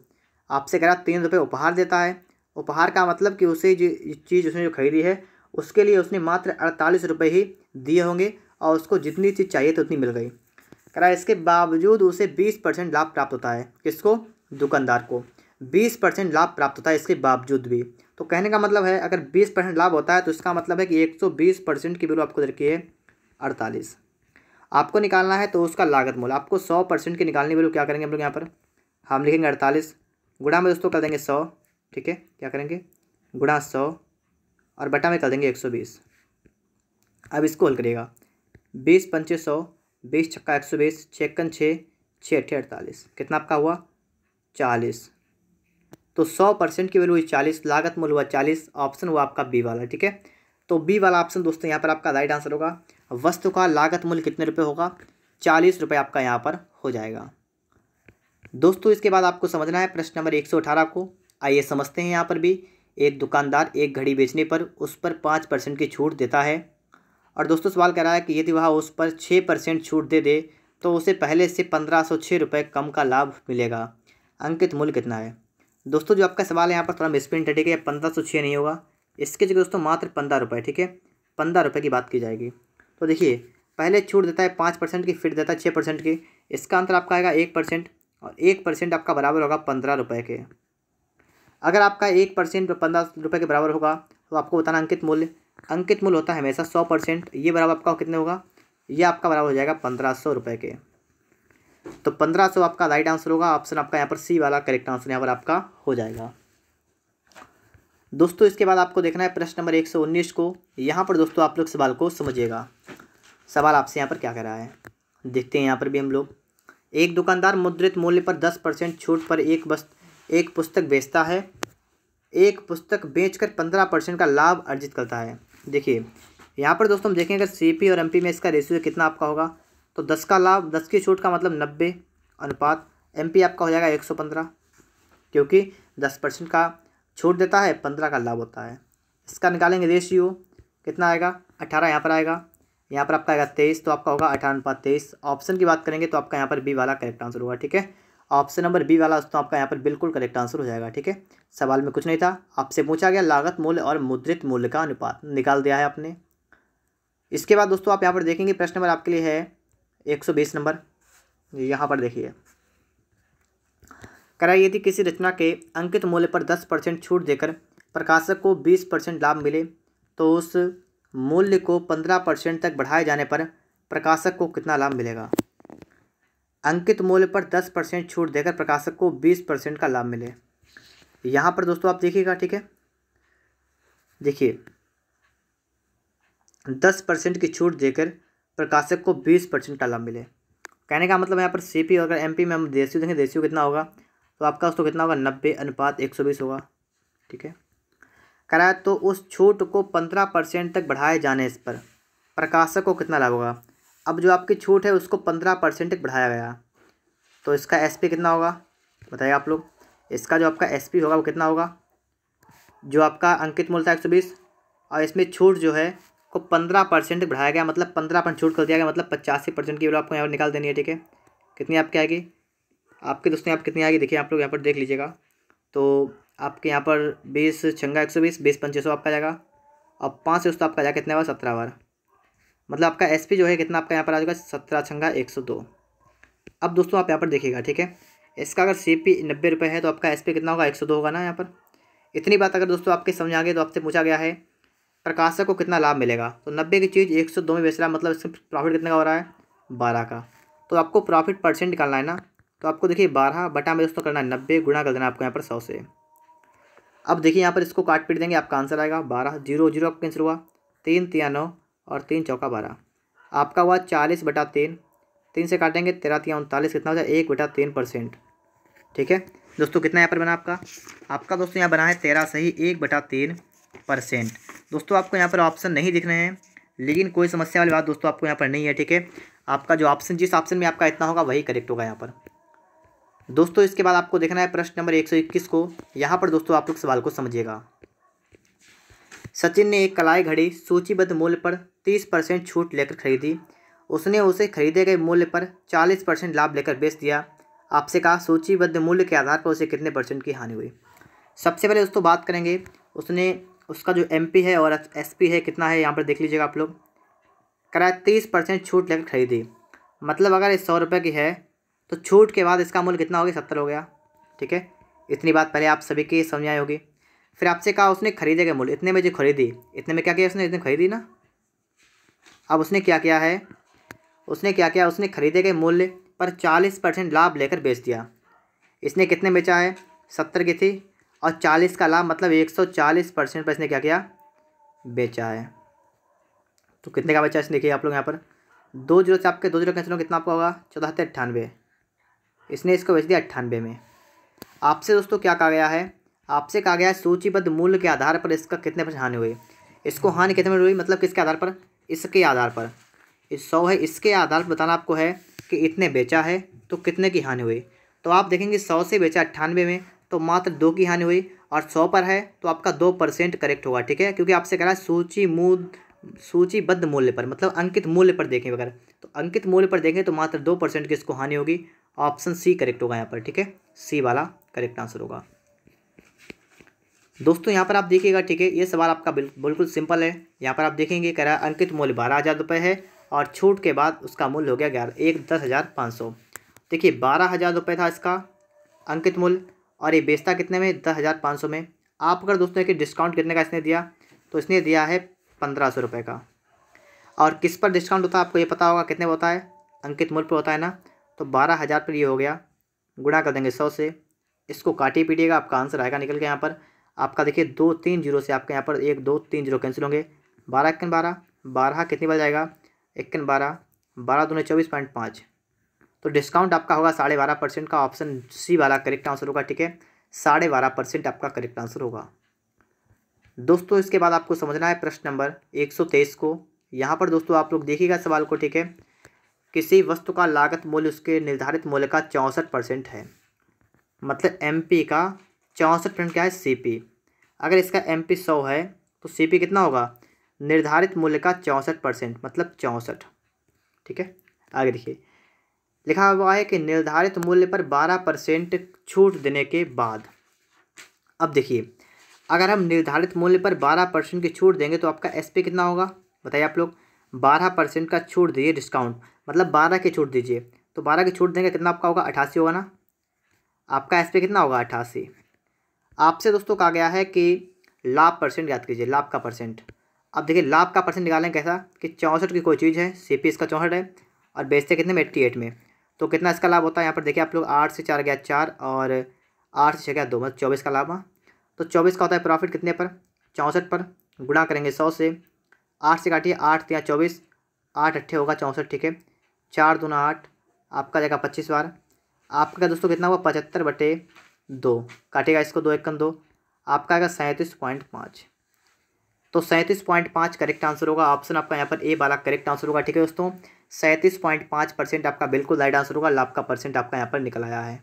आपसे कह रहा 3 रुपये उपहार देता है। उपहार का मतलब कि उसे जो चीज़ उसने जो खरीदी है उसके लिए उसने मात्र 48 रुपये ही दिए होंगे और उसको जितनी चीज़ चाहिए तो उतनी मिल गई। कह रहा है इसके बावजूद उसे 20% लाभ प्राप्त होता है। किसको? दुकानदार को 20% लाभ प्राप्त होता है इसके बावजूद भी। तो कहने का मतलब है अगर 20% लाभ होता है तो इसका मतलब है कि 120% की वैल्यू आपको रखी है 48। आपको निकालना है तो उसका लागत मूल्य, आपको 100% की निकालनी वैल्यू क्या करेंगे हम लोग यहाँ पर, हम लिखेंगे 48 गुणा में दोस्तों कर देंगे 100। ठीक है, क्या करेंगे गुणा 100 और बटा में कर देंगे 120। अब इसको हल करिएगा, 20 पंचे 100, 20 छक्का 120, 6 एकन 6, 6 अट्ठे 48, कितना आपका हुआ 40। तो 100% की वैल्यू हुई 40, लागत मूल्य हुआ 40, ऑप्शन हुआ आपका बी वाला। ठीक है, तो बी वाला ऑप्शन दोस्तों यहाँ पर आपका राइट आंसर होगा। वस्तु का लागत मूल्य कितने रुपये होगा, 40 रुपये आपका यहाँ पर हो जाएगा। दोस्तों इसके बाद आपको समझना है प्रश्न नंबर 118 को। आइए समझते हैं। यहाँ पर भी एक दुकानदार एक घड़ी बेचने पर उस पर 5% की छूट देता है और दोस्तों सवाल कह रहा है कि यदि वह उस पर 6% छूट दे दे तो उसे पहले से 1506 रुपये कम का लाभ मिलेगा। अंकित मूल्य कितना है। दोस्तों जो आपका सवाल है यहाँ पर थोड़ा मिसप्रिंट है। ठीक है, 1506 नहीं होगा, इसके जगह दोस्तों मात्र 15 रुपये। ठीक है, 15 रुपये की बात की जाएगी। तो देखिए पहले छूट देता है 5% की, फिर देता है 6% की, इसका अंतर आपका आएगा 1% और 1% आपका बराबर होगा 15 रुपये के। अगर आपका 1% 15 रुपये के बराबर होगा तो आपको बताना अंकित मूल्य। अंकित मूल्य होता है हमेशा 100%। ये बराबर आपका कितने होगा, ये आपका बराबर हो जाएगा 1500 रुपये के। तो 1500 आपका राइट आंसर होगा। ऑप्शन आपका यहाँ पर सी वाला करेक्ट आंसर यहाँ पर आपका हो जाएगा। दोस्तों इसके बाद आपको देखना है प्रश्न नंबर 119 को। यहाँ पर दोस्तों आप लोग सवाल को समझिएगा। सवाल आपसे यहाँ पर क्या कह रहा है, देखते हैं यहाँ पर भी हम लोग। एक दुकानदार मुद्रित मूल्य पर 10% छूट पर एक पुस्तक बेचता है। एक पुस्तक बेचकर 15% का लाभ अर्जित करता है। देखिए यहाँ पर दोस्तों हम देखें अगर सीपी और एमपी में इसका रेशियो कितना आपका होगा, तो 10 का लाभ 10 की छूट का मतलब 90 अनुपात एमपी आपका हो जाएगा 115, क्योंकि 10% का छूट देता है, 15 का लाभ होता है। इसका निकालेंगे रेशियो, कितना आएगा 18 यहाँ पर आएगा, यहाँ पर आपका आएगा 23, तो आपका होगा 18:23। ऑप्शन की बात करेंगे तो आपका यहाँ पर बी वाला करेक्ट आंसर होगा। ठीक है, ऑप्शन नंबर बी वाला दोस्तों आपका यहाँ पर बिल्कुल करेक्ट आंसर हो जाएगा। ठीक है, सवाल में कुछ नहीं था, आपसे पूछा गया लागत मूल्य और मुद्रित मूल्य का अनुपात, निकाल दिया है आपने। इसके बाद दोस्तों आप यहाँ पर देखेंगे प्रश्न नंबर आपके लिए है 120 नंबर। यहाँ पर देखिए कह रहा है यदि किसी रचना के अंकित मूल्य पर 10% छूट देकर प्रकाशक को 20% लाभ मिले तो उस मूल्य को 15% तक बढ़ाए जाने पर प्रकाशक को कितना लाभ मिलेगा। अंकित मूल्य पर 10% छूट देकर प्रकाशक को 20% का लाभ मिले। यहाँ पर दोस्तों आप देखिएगा। ठीक है, देखिए 10% की छूट देकर प्रकाशक को 20% का लाभ मिले। कहने का मतलब यहाँ पर सीपी और अगर एमपी में हम रेशियो देखें, रेशियो कितना होगा तो आपका दोस्तों कितना होगा 90:120 होगा। ठीक है, कह रहा है तो उस छूट को 15% तक बढ़ाए जाने पर प्रकाशक को कितना लाभ होगा। अब जो आपकी छूट है उसको 15% तक बढ़ाया गया तो इसका एसपी कितना होगा बताइए आप लोग। इसका जो आपका एसपी होगा वो कितना होगा, जो आपका अंकित मूल्य था 120 और इसमें छूट जो है को 15% तक बढ़ाया गया, मतलब 15% छूट कर दिया गया, मतलब 85% की वैल्यू आपको यहाँ पर निकाल देनी है। ठीक है, कितनी आपकी आएगी, आपके दोस्तों यहाँ पर कितनी आएगी देखिए आप लोग यहाँ पर देख लीजिएगा। तो आपके यहाँ पर 20 छंगा 120, 20 पंचे 100 आपका जाएगा और 5 से दोस्तों आपका जाएगा कितने बार 17 बार, मतलब आपका एसपी जो है कितना आपका यहाँ पर आ जाएगा 17 छंगा 102। अब दोस्तों आप यहाँ पर देखिएगा। ठीक है, इसका अगर सीपी 90 रुपये है तो आपका एसपी कितना होगा 102 होगा ना। यहाँ पर इतनी बात अगर दोस्तों आपके समझ आ गई तो आपसे पूछा गया है प्रकाशक को कितना लाभ मिलेगा, तो 90 की चीज़ 102 में बेच रहा है, मतलब इसमें प्रॉफिट कितने का हो रहा है 12 का। तो आपको प्रॉफिट परसेंट निकालना है ना, तो आपको देखिए 12 बटा में दोस्तों करना है 90, गुणा कर देना आपको यहाँ पर 100 से। अब देखिए यहाँ पर इसको काट पीट देंगे, आपका आंसर आएगा 12, 0 0 आपका कैंसिल हुआ, 3 3 9 और 3 चौका 12, आपका हुआ 40/3, 3 से काटेंगे 13 3 39, कितना हो जाए 1/3%। ठीक है दोस्तों, कितना यहाँ पर बना आपका दोस्तों यहाँ बना है 13 सही 1/3%। दोस्तों आपको यहाँ पर ऑप्शन नहीं दिख रहे हैं, लेकिन कोई समस्या वाली बात दोस्तों आपको यहाँ पर नहीं है। ठीक है, आपका जो ऑप्शन जिस ऑप्शन में आपका इतना होगा वही करेक्ट होगा यहाँ पर। दोस्तों इसके बाद आपको देखना है प्रश्न नंबर 121 को। यहाँ पर दोस्तों आप लोग सवाल को समझिएगा। सचिन ने एक कलाई घड़ी सूचीबद्ध मूल्य पर 30% छूट लेकर खरीदी। उसने उसे खरीदे गए मूल्य पर 40% लाभ लेकर बेच दिया। आपसे कहा सूचीबद्ध मूल्य के आधार पर उसे कितने परसेंट की हानि हुई। सबसे पहले दोस्तों बात करेंगे, उसका जो MP है और SP है कितना है, यहाँ पर देख लीजिएगा आप लोग। कराया 30% छूट लेकर खरीदी, मतलब अगर ये 100 रुपये की है तो छूट के बाद इसका मूल्य कितना हो गया, 70 हो गया। ठीक है, इतनी बात पहले आप सभी की समझ आई होगी। फिर आपसे कहा उसने खरीदे गए मूल्य, इतने में जो खरीदी, इतने में क्या किया उसने, इतने खरीदी ना। अब उसने क्या किया उसने खरीदे गए मूल्य पर 40% लाभ लेकर बेच दिया। इसने कितने बेचा है, 70 की थी और 40 का लाभ, मतलब 140% पर इसने क्या किया, बेचा है। तो कितने का बचा इसने, देखिए आप लोग यहाँ पर 2 जीरो से आपके 2 जीरो कैंसिल होंगे, कितना आपका होगा, 14×98। इसने इसको बेच दिया 98 में। आपसे दोस्तों क्या कहा गया है, आपसे कहा गया है सूचीबद्ध मूल्य के आधार पर इसका कितने % हानि हुई। इसको हानि कितने में हुई, मतलब किसके आधार पर, इसके आधार पर। इस 100 है, इसके आधार पर बताना आपको है कि इतने बेचा है तो कितने की हानि हुई। तो आप देखेंगे 100 से बेचा 98 में तो मात्र 2 की हानि हुई, और 100 पर है तो आपका 2% करेक्ट होगा। ठीक है, क्योंकि आपसे कह रहा है सूचीबद्ध मूल्य पर, मतलब अंकित मूल्य पर देखें अगर, तो अंकित मूल्य पर देखें तो मात्र 2% की इसको हानि होगी। ऑप्शन C करेक्ट होगा यहाँ पर। ठीक है, C वाला करेक्ट आंसर होगा। दोस्तों यहाँ पर आप देखिएगा, ठीक है, ये सवाल आपका बिल्कुल सिंपल है। यहाँ पर आप देखेंगे कह रहा है अंकित मूल्य 12,000 रुपये है और छूट के बाद उसका मूल्य हो गया 10,500। देखिए 12,000 रुपये था इसका अंकित मूल्य और ये बेचता कितने में, 10,500 में। आप अगर दोस्तों कि डिस्काउंट कितने का इसने दिया, तो इसने दिया है 1,500 रुपये का। और किस पर डिस्काउंट होता है आपको ये पता होगा, कितने होता है, अंकित मूल्य पर होता है ना। तो 12,000 पर ये हो गया, गुणा कर देंगे 100 से, इसको काटिए पीटिएगा, आपका आंसर आएगा निकल के। यहाँ पर आपका देखिए 2-3 जीरो से आपके यहाँ पर 1-2-3 जीरो कैंसिल होंगे। 12×12 12 कितनी बार जाएगा, 1×12 12 दूने 24.5। तो डिस्काउंट आपका होगा 12.5% का। ऑप्शन C वाला करेक्ट आंसर होगा। ठीक है, 12.5% आपका करेक्ट आंसर होगा। दोस्तों इसके बाद आपको समझना है प्रश्न नंबर 123 को। यहाँ पर दोस्तों आप लोग देखिएगा सवाल को। ठीक है, किसी वस्तु का लागत मूल्य उसके निर्धारित मूल्य का 64% है, मतलब MP का 64% क्या है, CP। अगर इसका MP 100 है तो CP कितना होगा, निर्धारित मूल्य का 64%, मतलब 64। ठीक है, आगे देखिए लिखा हुआ है कि निर्धारित मूल्य पर 12% छूट देने के बाद। अब देखिए अगर हम निर्धारित मूल्य पर 12% की छूट देंगे तो आपका SP कितना होगा, बताइए आप लोग। 12% का छूट दीजिए, डिस्काउंट मतलब 12 की छूट दीजिए, तो 12 की छूट देंगे कितना आपका होगा, 88 होगा ना। आपका SP कितना होगा, 88। आपसे दोस्तों कहा गया है कि लाभ परसेंट याद कीजिए, लाभ का परसेंट। अब देखिए लाभ का परसेंट निकालें कैसा, कि 64 की कोई चीज़ है, CP इसका 64 है और बेचते कितने में, 88 में। तो कितना इसका लाभ होता है, यहाँ पर देखिए आप लोग 8 से 4 गया 4 और 8 से 6 गया 2, मतलब 24 का लाभ। तो 24 का होता है प्रॉफिट कितने पर, 64 पर। गुणा करेंगे 100 से, 8 से काटिए, 8 या 24, 8 अट्ठे होगा 64। ठीक है, 4 दूना 8, आपका जाएगा 25 बार। आपका दोस्तों कितना हुआ, 75/2, काटेगा इसको 2 1 2, आपका आएगा 37.5। तो 37.5 करेक्ट आंसर होगा। ऑप्शन आपका यहाँ पर A वाला करेक्ट आंसर होगा। ठीक है दोस्तों, 37.5% आपका बिल्कुल राइट आंसर होगा। लाभ का परसेंट आपका यहाँ पर निकल आया है।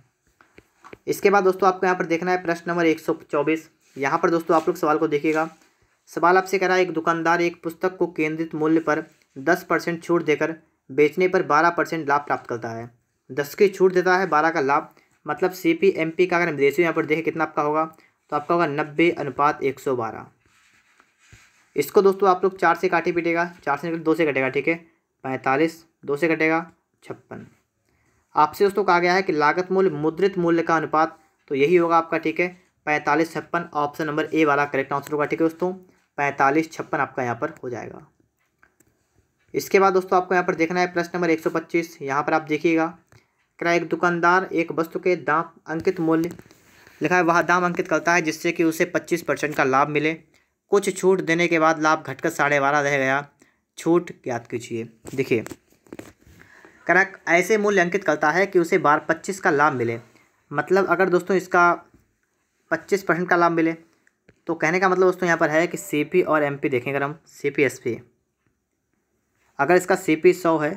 इसके बाद दोस्तों आपको यहाँ पर देखना है प्रश्न नंबर 124। यहाँ पर दोस्तों आप लोग सवाल को देखिएगा। सवाल आपसे कह रहा है एक दुकानदार एक पुस्तक को केंद्रित मूल्य पर 10% छूट देकर बेचने पर 12% लाभ प्राप्त करता है। 10 की छूट देता है, 12 का लाभ, मतलब CP MP का अगर हम रेशियो यहाँ पर देखें कितना आपका होगा, तो आपका होगा 90:112। इसको दोस्तों आप लोग 4 से काटे पीटेगा, 4 से 2 से कटेगा। ठीक है, 45, 2 से कटेगा 56। आपसे दोस्तों कहा गया है कि लागत मूल्य मुद्रित मूल्य का अनुपात, तो यही होगा आपका। ठीक है, 45:56। ऑप्शन नंबर A वाला करेक्ट आंसर होगा। ठीक है दोस्तों, 45:56 आपका यहाँ पर हो जाएगा। इसके बाद दोस्तों आपको यहाँ पर देखना है प्रश्न नंबर 125। यहाँ पर आप देखिएगा, क्या एक दुकानदार एक वस्तु के दाम अंकित मूल्य लिखा है, वह दाम अंकित करता है जिससे कि उसे 25% का लाभ मिले। कुछ छूट देने के बाद लाभ घटकर 12.5 रह गया, छूट ज्ञात कीजिए। देखिए करेक्ट ऐसे मूल्य अंकित करता है कि उसे 25 का लाभ मिले, मतलब अगर दोस्तों इसका 25% का लाभ मिले, तो कहने का मतलब दोस्तों यहाँ पर है कि CP और MP देखेंगे अगर हम, CP SP, अगर इसका CP 100 है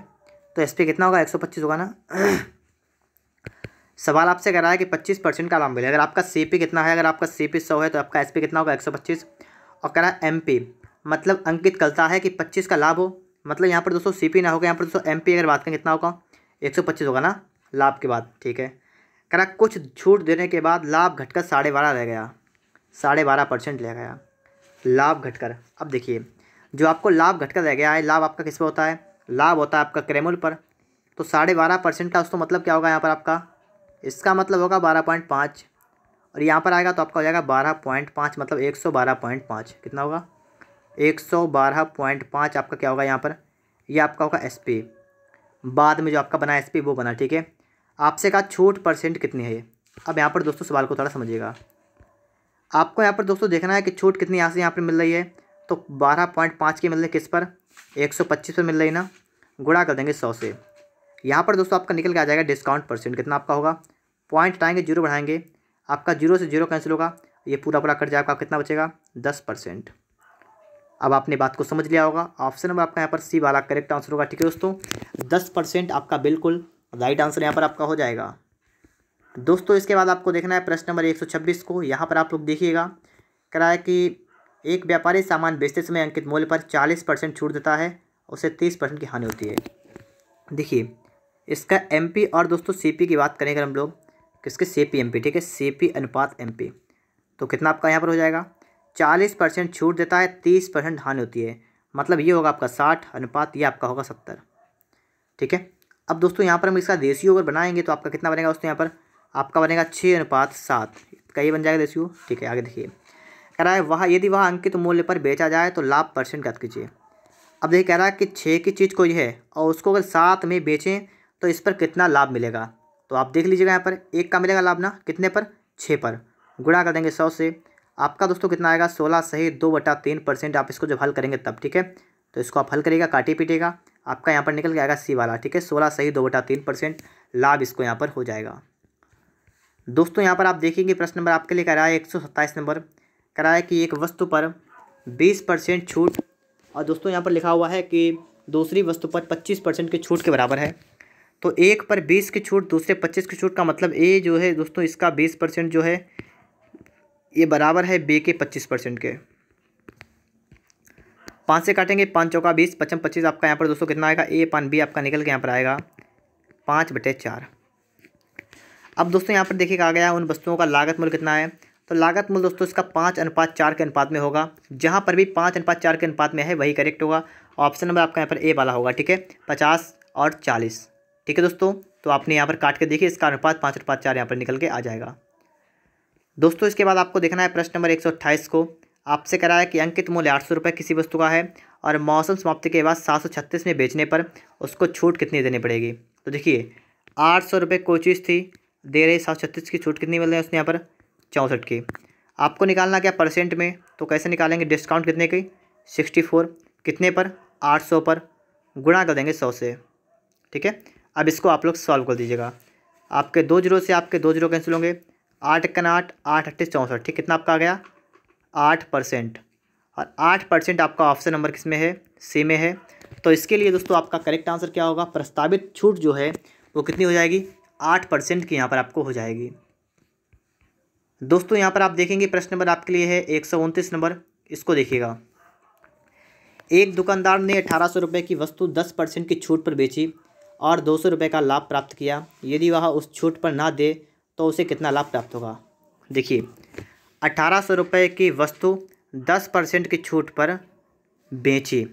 तो SP कितना होगा, 125 होगा ना। सवाल आपसे कह रहा है कि 25% का लाभ मिले। अगर आपका CP कितना है, अगर आपका CP 100 है तो आपका SP कितना होगा, 125। और कह रहा है MP मतलब अंकित करता है कि 25 का लाभ हो, मतलब यहाँ पर दोस्तों CP ना होगा, यहाँ पर दोस्तों MP अगर बात करें कितना होगा 125 होगा ना लाभ के बाद। ठीक है, कह रहा कुछ छूट देने के बाद लाभ घटकर 12.5 रह गया, 12.5% रह गया लाभ घटकर। अब देखिए जो आपको लाभ घटकर रह गया है, लाभ आपका किस पे होता है, लाभ होता है आपका क्रेमूल पर। तो 12.5% का दोस्तों मतलब क्या होगा यहाँ पर आपका, इसका मतलब होगा 12.5 और यहाँ पर आएगा तो आपका हो जाएगा 12.5 मतलब 112.5 कितना होगा 112.5 आपका क्या होगा यहाँ पर, ये आपका होगा SP। बाद में जो आपका बना SP वो बना। ठीक है, आपसे कहा छूट परसेंट कितनी है ये। अब यहाँ पर दोस्तों सवाल को थोड़ा समझिएगा, आपको यहाँ पर दोस्तों देखना है कि छूट कितनी यहाँ से यहाँ पर मिल रही है। तो 12.5 की मिल रही है किस पर, 125 पर मिल रही ना, गुणा कर देंगे 100 से। यहाँ पर दोस्तों आपका निकल के आ जाएगा डिस्काउंट परसेंट कितना आपका होगा, पॉइंट हटाएंगे 0 बढ़ाएंगे, आपका 0 से 0 कैंसिल होगा, ये पूरा पूरा कट जाएगा, कितना बचेगा 10%। अब आपने बात को समझ लिया होगा, ऑप्शन नंबर आपका यहाँ पर C वाला करेक्ट आंसर होगा। ठीक है दोस्तों, 10% आपका बिल्कुल राइट आंसर यहाँ पर आपका हो जाएगा। दोस्तों इसके बाद आपको देखना है प्रश्न नंबर 126 को। यहाँ पर आप लोग देखिएगा, कह रहा है कि एक व्यापारी सामान बेचते समय अंकित मूल्य पर 40% छूट देता है, उसे 30% की हानि होती है। देखिए इसका MP और दोस्तों CP की बात करेंगे हम लोग, किसके CP MP। ठीक है, CP अनुपात MP, तो कितना आपका यहाँ पर हो जाएगा 40% छूट देता है, 30% हानि होती है, मतलब ये होगा आपका 60 अनुपात ये आपका होगा 70। ठीक है, अब दोस्तों यहाँ पर हम इसका रेशियो अगर बनाएंगे तो आपका कितना बनेगा दोस्तों, यहाँ पर आपका बनेगा 6:7 का ये बन जाएगा रेशियो। ठीक है, आगे देखिए कह रहा है वह यदि वह अंकित मूल्य पर बेचा जाए तो लाभ परसेंट ज्ञात कीजिए। अब देखिए कह रहा है कि 6 की चीज़ कोई है और उसको अगर 7 में बेचें तो इस पर कितना लाभ मिलेगा। तो आप देख लीजिएगा यहाँ पर 1 का मिलेगा लाभ ना, कितने पर 6 पर, गुणा कर देंगे 100 से, आपका दोस्तों कितना आएगा 16 सही 2/3%। आप इसको जब हल करेंगे तब। ठीक है, तो इसको आप हल करिएगा, काटिए पीटिएगा, आपका यहाँ पर निकल के आएगा C वाला। ठीक है, 16 सही 2/3% लाभ इसको यहाँ पर हो जाएगा। दोस्तों यहाँ पर आप देखेंगे प्रश्न नंबर आपके लिए कह रहा है 127 नंबर, कह रहा है कि एक वस्तु पर 20% छूट और दोस्तों यहाँ पर लिखा हुआ है कि दूसरी वस्तु पर 25% की छूट के बराबर है। तो एक पर 20 की छूट दूसरे 25 की छूट का मतलब A जो है दोस्तों इसका 20% जो है ये बराबर है B के 25% के। 5 से काटेंगे, 5 चौका 20, 55 25 आपका यहाँ पर दोस्तों कितना आएगा A/B आपका निकल के यहाँ पर आएगा 5/4। अब दोस्तों यहाँ पर देखिएगा आ गया उन वस्तुओं का लागत मूल्य कितना है। तो लागत मूल्य दोस्तों इसका 5:4 के अनुपात में होगा, जहाँ पर भी 5:4 के अनुपात में है वही करेक्ट होगा। ऑप्शन नंबर आपका यहाँ पर A वाला होगा। ठीक है, 50 और 40। ठीक है दोस्तों, तो आपने यहाँ पर काट के देखिए इसका अनुपात 5:4 यहाँ पर निकल के आ जाएगा। दोस्तों इसके बाद आपको देखना है प्रश्न नंबर 128 को। आपसे करा है कि अंकित मूल्य 800 रुपये किसी वस्तु का है और मौसम समाप्ति के बाद 736 में बेचने पर उसको छूट कितनी देनी पड़ेगी। तो देखिए 800 रुपये कोई चीज़ थी, दे रही 736 की छूट कितनी मिल रही है उसने यहाँ पर 64 की। आपको निकालना क्या परसेंट में, तो कैसे निकालेंगे, डिस्काउंट कितने की 64, कितने पर 800 पर, गुणा कर देंगे 100 से। ठीक है, अब इसको आप लोग सॉल्व कर दीजिएगा। आपके 2 जीरो से आपके 2 जीरो कैंसिल होंगे, 8 × 8 8 8 64। ठीक, कितना आपका आ गया 8%। और 8% आपका ऑप्शन नंबर किस में है, C में है। तो इसके लिए दोस्तों आपका करेक्ट आंसर क्या होगा, प्रस्तावित छूट जो है वो कितनी हो जाएगी 8% की यहाँ पर आपको हो जाएगी। दोस्तों यहाँ पर आप देखेंगे प्रश्न नंबर आपके लिए है 129 नंबर, इसको देखिएगा। एक दुकानदार ने 1800 रुपये की वस्तु 10% की छूट पर बेची और 200 रुपये का लाभ प्राप्त किया। यदि वह उस छूट पर ना दे तो उसे कितना लाभ प्राप्त होगा। देखिए 1800 रुपये की वस्तु 10% की छूट पर बेची।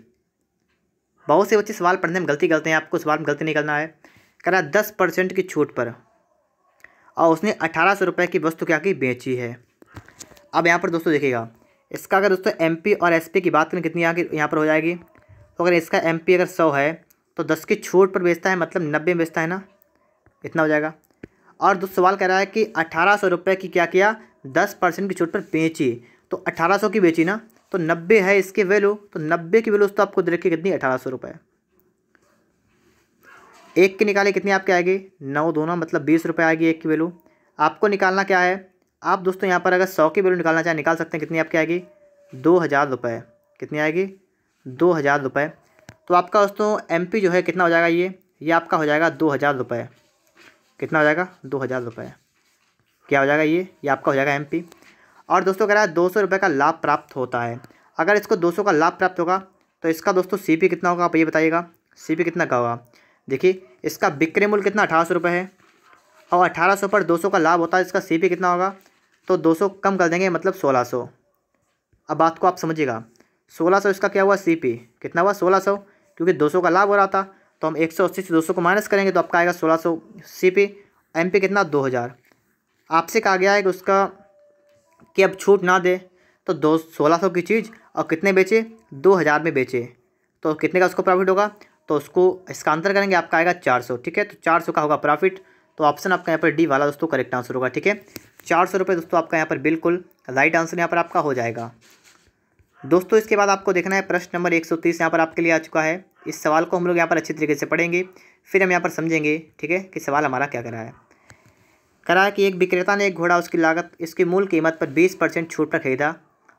बहुत से बच्चे सवाल पढ़ने में गलती करते हैं, आपको सवाल में गलती नहीं करना है। कह रहा 10% की छूट पर और उसने 1800 रुपये की वस्तु क्या की, बेची है। अब यहाँ पर दोस्तों देखिएगा, इसका अगर दोस्तों MP और SP की बात करें कितनी यहाँ पर हो जाएगी। तो अगर इसका MP अगर 100 है तो 10 की छूट पर बेचता है, मतलब 90 में बेचता है ना, इतना हो जाएगा। और दोस्तों सवाल कह रहा है कि 1800 रुपये की क्या किया, 10% की छूट पर बेची। तो 1800 की बेची ना, तो 90 है इसकी वैल्यू, तो 90 की वैल्यू तो आपको दे रखी कितनी 1800 रुपये। एक की निकाले कितनी आपकी आएगी 9 2 मतलब 20 रुपये आएगी एक की वैल्यू। आपको निकालना क्या है, आप दोस्तों यहाँ पर अगर 100 की वैल्यू निकालना चाहें निकाल सकते हैं। कितनी आपकी आएगी 2000 रुपये। कितनी आएगी 2000 रुपये। तो आपका दोस्तों MP जो है कितना हो जाएगा, ये आपका हो जाएगा 2000 रुपये। कितना हो जाएगा 2000 रुपये। क्या हो जाएगा ये आपका हो जाएगा MP। और दोस्तों कह रहा है 200 रुपये का लाभ प्राप्त होता है। अगर इसको 200 का लाभ प्राप्त होगा तो इसका दोस्तों CP कितना होगा, आप ये बताइएगा। CP कितना का होगा। देखिए इसका विक्रय मूल्य कितना 1800 रुपये है, और 1800 पर 200 का लाभ होता है, इसका CP कितना होगा, तो 200 कम कर देंगे मतलब 1600। अब बात को आप समझिएगा, 1600 इसका क्या हुआ, CP कितना हुआ 1600, क्योंकि 200 का लाभ हो रहा था, तो हम 180 से 200 को माइनस करेंगे तो आपका आएगा 1600 CP। MP कितना 2000। आपसे कहा गया है कि उसका कि अब छूट ना दे तो 1600 की चीज़ और कितने बेचे, 2000 में बेचे, तो कितने का उसको प्रॉफिट होगा, तो उसको इसका अंतर करेंगे, आपका आएगा 400। ठीक है, तो 400 का होगा प्रॉफिट। तो ऑप्शन आपका यहाँ पर D वाला दोस्तों करेक्ट आंसर होगा। ठीक है, 400 रुपये दोस्तों आपका यहाँ पर बिल्कुल राइट आंसर यहाँ पर आपका हो जाएगा। दोस्तों इसके बाद आपको देखना है प्रश्न नंबर 130 यहाँ पर आपके लिए आ चुका है। इस सवाल को हम लोग यहाँ पर अच्छी तरीके से पढ़ेंगे, फिर हम यहाँ पर समझेंगे, ठीक है, कि सवाल हमारा क्या कर रहा है। कह रहा है कि एक विक्रेता ने एक घोड़ा उसकी लागत इसकी मूल कीमत पर 20% छूट पर खरीदा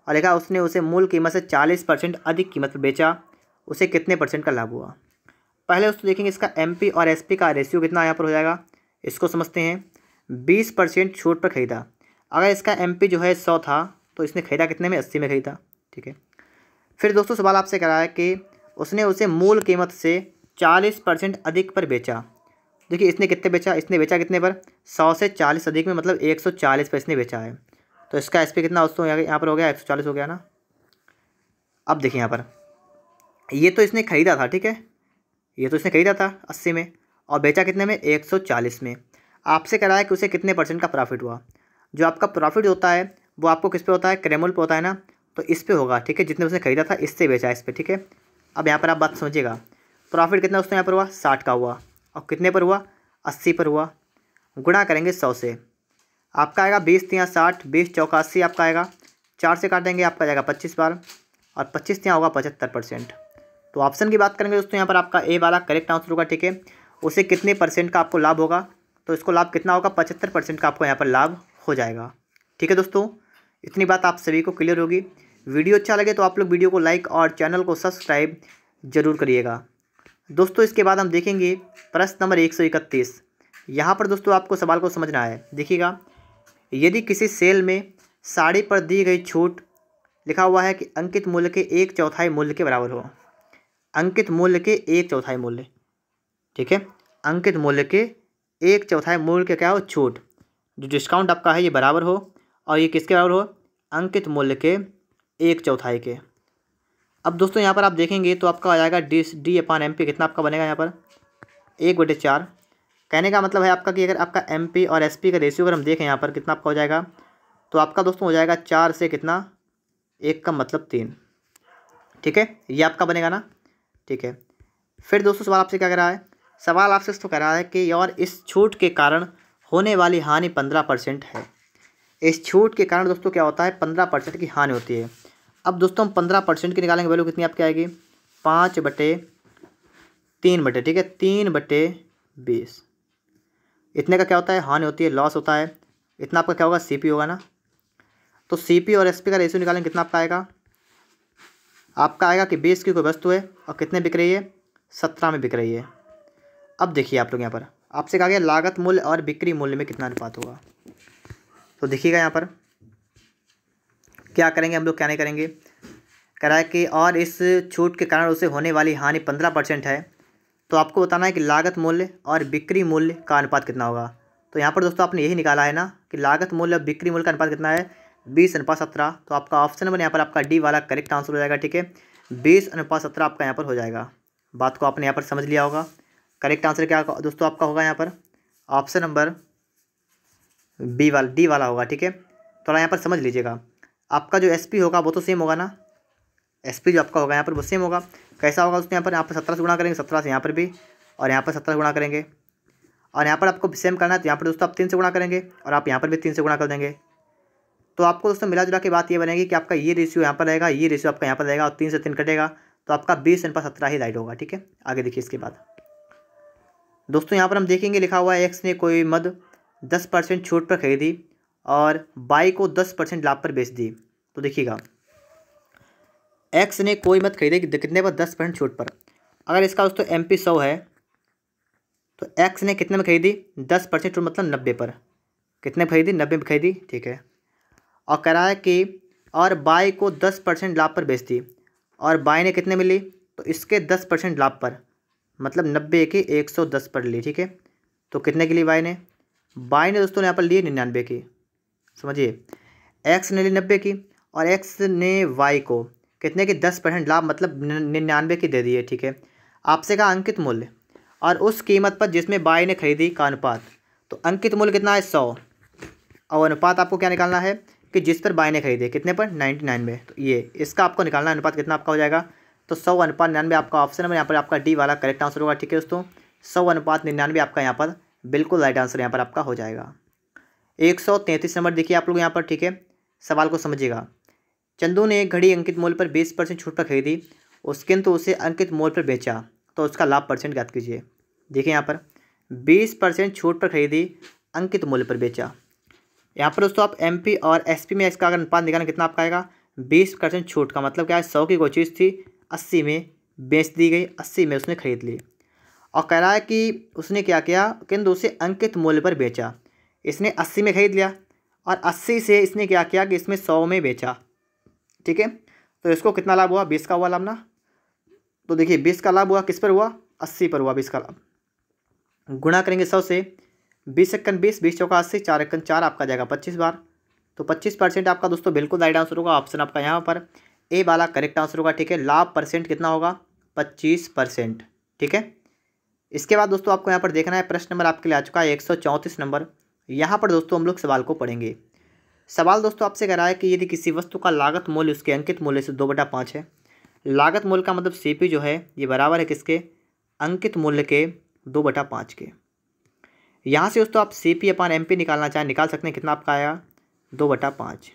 और देखा उसने उसे मूल कीमत से 40% अधिक कीमत पर बेचा, उसे कितने % का लाभ हुआ। पहले दोस्तों देखेंगे इसका MP और SP का रेशियो कितना यहाँ पर हो जाएगा, इसको समझते हैं। 20% छूट पर खरीदा, अगर इसका MP जो है 100 था तो इसने खरीदा कितने में, 80 में खरीदा। ठीक है, फिर दोस्तों सवाल आपसे कह रहा है कि उसने उसे मूल कीमत से 40% अधिक पर बेचा। देखिए इसने कितने बेचा, इसने बेचा कितने पर, 100 से 40 अधिक में, मतलब 140 पर इसने बेचा है। तो इसका SP कितना दोस्तों यहाँ पर हो गया, 140 हो गया ना। अब देखिए यहाँ पर ये तो इसने खरीदा था, ठीक है, ये तो इसने खरीदा था 80 में और बेचा कितने में, 140 में। आपसे कह रहा है कि उसे कितने % का प्रॉफिट हुआ। जो आपका प्रॉफिट होता है वो आपको किस पे होता है, क्रय पे होता है ना, तो इस पे होगा। ठीक है, जितने उसने खरीदा था इससे बेचा इस पर। ठीक है, अब यहाँ पर आप बात समझिएगा, प्रॉफिट कितना दोस्तों यहाँ पर हुआ, 60 का हुआ, और कितने पर हुआ, 80 पर हुआ। गुणा करेंगे 100 से, आपका आएगा 20 तियाँ 60, 20 चौका 80 आपका आएगा, 4 से काटेंगे आपका जाएगा 25 बार, और 25 तियाँ होगा 75%। तो ऑप्शन की बात करेंगे दोस्तों यहाँ पर आपका A वाला करेक्ट आंसर होगा। ठीक है, उसे कितने % का आपको लाभ होगा, तो इसको लाभ कितना होगा, 75% का आपको यहाँ पर लाभ हो जाएगा। ठीक है दोस्तों, इतनी बात आप सभी को क्लियर होगी। वीडियो अच्छा लगे तो आप लोग वीडियो को लाइक और चैनल को सब्सक्राइब जरूर करिएगा। दोस्तों इसके बाद हम देखेंगे प्रश्न नंबर 131। यहाँ पर दोस्तों आपको सवाल को समझना है। देखिएगा, यदि किसी सेल में साड़ी पर दी गई छूट लिखा हुआ है कि अंकित मूल्य के 1/4 मूल्य के बराबर हो, अंकित मूल्य के 1/4 मूल्य, ठीक है, अंकित मूल्य के 1/4 मूल्य के क्या हो, छूट, जो डिस्काउंट आपका है ये बराबर हो, और ये किसके बराबर हो, अंकित मूल्य के 1/4 के। अब दोस्तों यहाँ पर आप देखेंगे तो आपका आ जाएगा D/MP कितना आपका बनेगा यहाँ पर, 1/4। कहने का मतलब है आपका कि अगर आपका MP और SP का रेशियो अगर हम देखें यहाँ पर कितना आपका हो जाएगा, तो आपका दोस्तों हो जाएगा 4 से कितना, 1 का मतलब 3। ठीक है, ये आपका बनेगा ना। ठीक है, फिर दोस्तों सवाल आपसे क्या कह रहा है, सवाल आपसे तो कह रहा है कि और इस छूट के कारण होने वाली हानि 15% है। इस छूट के कारण दोस्तों क्या होता है, 15% की हानि होती है। अब दोस्तों हम 15% की निकालेंगे, वैल्यू कितनी आपकी आएगी, 5/3 ठीक है, 3/20। इतने का क्या होता है, हानि होती है, लॉस होता है। इतना आपका क्या होगा, CP होगा ना। तो CP और SP का रेशियो निकालेंगे, कितना आपका आएगा, आपका आएगा कि 20 की कोई वस्तु है और कितने बिक रही है, 17 में बिक रही है। अब देखिए आप लोग यहाँ पर आपसे कहा गया लागत मूल्य और बिक्री मूल्य में कितना अनुपात होगा। तो देखिएगा यहाँ पर क्या करेंगे हम लोग, क्या नहीं करेंगे। कह रहा है कि और इस छूट के कारण उसे होने वाली हानि 15% है, तो आपको बताना है कि लागत मूल्य और बिक्री मूल्य का अनुपात कितना होगा। तो यहाँ पर दोस्तों आपने यही निकाला है ना कि लागत मूल्य और बिक्री मूल्य का अनुपात कितना है, 20:17। तो आपका ऑप्शन नंबर यहाँ पर आपका D वाला करेक्ट आंसर हो जाएगा। ठीक है, 20:17 आपका यहाँ पर हो जाएगा। बात को आपने यहाँ पर समझ लिया होगा। करेक्ट आंसर क्या दोस्तों आपका होगा यहाँ पर, ऑप्शन नंबर D वाला होगा। ठीक है, थोड़ा यहाँ पर समझ लीजिएगा। आपका जो SP होगा वो तो सेम होगा ना, SP जो आपका होगा यहाँ पर वो सेम होगा। कैसा होगा दोस्तों, यहाँ पर 17 से गुणा करेंगे, 17 से यहाँ पर भी, और यहाँ पर 17 से गुणा करेंगे, और यहाँ पर आपको सेम करना है तो यहाँ पर दोस्तों आप 3 से गुणा करेंगे, और आप यहाँ पर भी 3 से गुणा कर देंगे। तो आपको दोस्तों मिला जुला के बात ये बनेगी कि आपका ये रेशियो यहाँ पर रहेगा, ये रेशियो आपका यहाँ पर रहेगा, और 3 से 3 कटेगा, तो आपका 20:17 ही राइट होगा। ठीक है, आगे देखिए इसके बाद दोस्तों यहाँ पर हम देखेंगे लिखा हुआ है X ने कोई मद 10% छूट पर खरीदी और Y को 10% लाभ पर बेच दी। तो देखिएगा, X ने कोई मद खरीदी कितने पर, 10% छूट पर। अगर इसका दोस्तों MP 100 है तो X ने कितने में खरीदी, 10% छूट मतलब 90 पर। कितने में खरीदी, 90 में खरीदी। ठीक है, और कह रहा है कि और Y को 10% लाभ पर बेच दी। और बाई ने कितने मिली, तो इसके 10% लाभ पर, मतलब 90 की 110 पर ली, ठीक है। तो कितने की ली बाई ने दोस्तों यहाँ पर लिए 99 की। समझिए, एक्स ने ली 90 की और एक्स ने वाई को कितने की 10% लाभ, मतलब 99 की दे दी है, ठीक है। आपसे कहा अंकित मूल्य और उस कीमत पर जिसमें बाई ने खरीदी का अनुपात। तो अंकित मूल्य कितना है 100 और अनुपात आपको क्या निकालना है कि जिस पर बाई ने खरीदे कितने पर 99 में। तो ये इसका आपको निकालना है अनुपात कितना आपका हो जाएगा। तो 100/99 आपका ऑप्शन नंबर यहाँ पर आपका डी वाला करेक्ट आंसर होगा, ठीक है दोस्तों। 100/99 आपका यहाँ पर बिल्कुल राइट आंसर यहाँ पर आपका हो जाएगा। 133 नंबर देखिए आप लोग यहाँ पर, ठीक है। सवाल को समझिएगा। चंदू ने एक घड़ी अंकित मूल्य पर 20% छूट पर खरीदी, किंतु उसे अंकित मूल्य पर बेचा, तो उसका लाभ परसेंट ज्ञात कीजिए। देखिए यहाँ पर 20% छूट पर खरीदी, अंकित मूल्य पर बेचा। यहाँ पर दोस्तों आप एमपी और एसपी में इसका अगर अनुपात निकालना कितना आपका आएगा 20% छूट का मतलब क्या है 100 की कोई चीज़ थी 80 में बेच दी गई, 80 में उसने खरीद ली। और कह रहा है कि उसने क्या किया, किंतु उसे अंकित मूल्य पर बेचा। इसने 80 में खरीद लिया और 80 से इसने क्या किया कि इसमें 100 में बेचा, ठीक है। तो इसको कितना लाभ हुआ, 20 का हुआ लाभ ना। तो देखिए 20 का लाभ हुआ किस पर हुआ, 80 पर हुआ 20 का लाभ। गुणा करेंगे 100 से, 20 × 20, 20 चौका 80, 4 × 4 आपका जाएगा 25 बार। तो 25% आपका दोस्तों बिल्कुल राइट आंसर होगा। ऑप्शन आपका यहाँ पर ए वाला करेक्ट आंसर होगा, ठीक है। लाभ परसेंट कितना होगा 25%, ठीक है। इसके बाद दोस्तों आपको यहाँ पर देखना है प्रश्न नंबर आपके लिए आ चुका है 134 नंबर। यहाँ पर दोस्तों हम लोग सवाल को पढ़ेंगे। सवाल दोस्तों आपसे कह रहा है कि यदि किसी वस्तु का लागत मूल्य उसके अंकित मूल्य से 2/5 है। लागत मूल्य का मतलब सीपी जो है ये बराबर है किसके, अंकित मूल्य के 2/5 के। यहाँ से दोस्तों आप CP/MP निकालना चाहें निकाल सकते हैं, कितना आपका आया 2/5,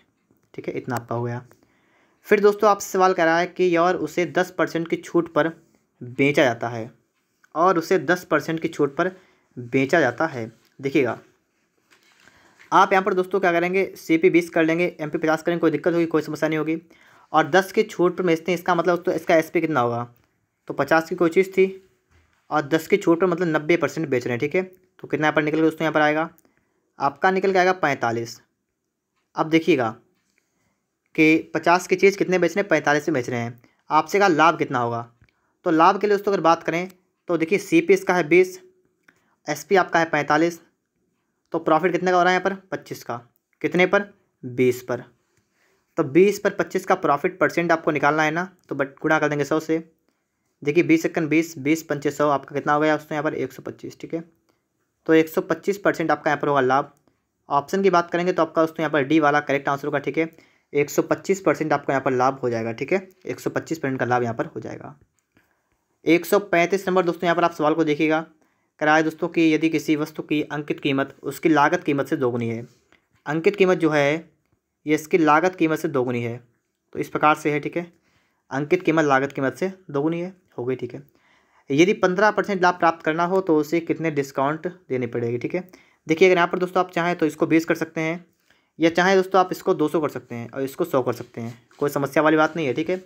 ठीक है। इतना आपका हो गया। फिर दोस्तों आपसे सवाल कर रहा है कि और उसे 10% की छूट पर बेचा जाता है, और उसे 10% की छूट पर बेचा जाता है। देखिएगा आप यहाँ पर दोस्तों क्या करेंगे, CP 20 कर लेंगे, MP 50 करेंगे, कोई दिक्कत होगी कोई समस्या नहीं होगी। और 10 की छूट पर बेचते हैं, इसका मतलब दोस्तों इसका SP कितना होगा, तो 50 की कोई चीज़ थी और 10 की छूट पर मतलब 90% बेच रहे हैं, ठीक है। तो कितना यहाँ पर निकल गया दोस्तों, यहाँ पर आएगा आपका निकल के आएगा 45। अब देखिएगा कि 50 की चीज़ कितने बेच रहे हैं, 45 में बेच रहे हैं। आपसे कहा लाभ कितना होगा, तो लाभ के लिए दोस्तों अगर बात करें तो देखिए CP इसका है 20, SP आपका है 45, तो प्रॉफिट कितने का हो रहा है यहाँ पर 25 का, कितने पर 20 पर। तो 20 पर 25 का प्रॉफिट परसेंट आपको निकालना है ना, तो बट गुणा कर देंगे 100 से। देखिए 20 × 20, 20 × 5 100 आपका कितना हो गया उसमें यहाँ पर 125, ठीक है। तो 125% आपका यहाँ पर होगा लाभ। ऑप्शन की बात करेंगे तो आपका दोस्तों यहाँ पर डी वाला करेक्ट आंसर होगा, ठीक है। 125% आपका यहाँ पर लाभ हो जाएगा, ठीक है। 125% का लाभ यहाँ पर हो जाएगा। 135 नंबर दोस्तों यहाँ पर आप सवाल को देखिएगा। कराए दोस्तों कि यदि किसी वस्तु की अंकित कीमत उसकी लागत कीमत से दोगुनी है। अंकित कीमत जो है ये इसकी लागत कीमत से दोगुनी है, तो इस प्रकार से है, ठीक है। अंकित कीमत लागत कीमत से दोगुनी है, हो गई, ठीक है। यदि 15% लाभ प्राप्त करना हो तो उसे कितने डिस्काउंट देनी पड़ेगी, ठीक है। देखिए अगर यहाँ पर दोस्तों आप चाहें तो इसको 20 कर सकते हैं, या चाहें दोस्तों आप इसको 200 कर सकते हैं और इसको 100 कर सकते हैं, कोई समस्या वाली बात नहीं है, ठीक है।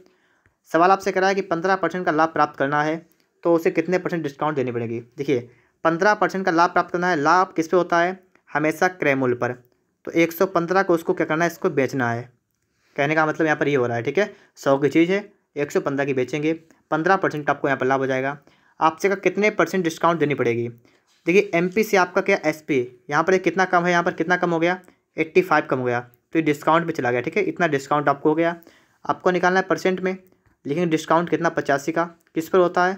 सवाल आपसे करा है कि 15% का लाभ प्राप्त करना है तो उसे कितने % डिस्काउंट देनी पड़ेगी। देखिए 15% का लाभ प्राप्त करना है, लाभ किस पे होता है हमेशा क्रय मूल्य पर। तो 115 को उसको क्या करना है, इसको बेचना है। कहने का मतलब यहाँ पर ये हो रहा है, ठीक है। 100 की चीज़ है 115 की बेचेंगे, 15% आपको यहाँ पर लाभ हो जाएगा। आपसे का कितने % डिस्काउंट देनी पड़ेगी। देखिए MP से आपका क्या SP, यहाँ पर कितना कम है, यहाँ पर कितना कम हो गया 85 कम हो गया, तो ये डिस्काउंट में चला गया, ठीक है। इतना डिस्काउंट आपको हो गया, आपको निकालना है परसेंट में। लेकिन डिस्काउंट कितना 85 का किस पर होता है,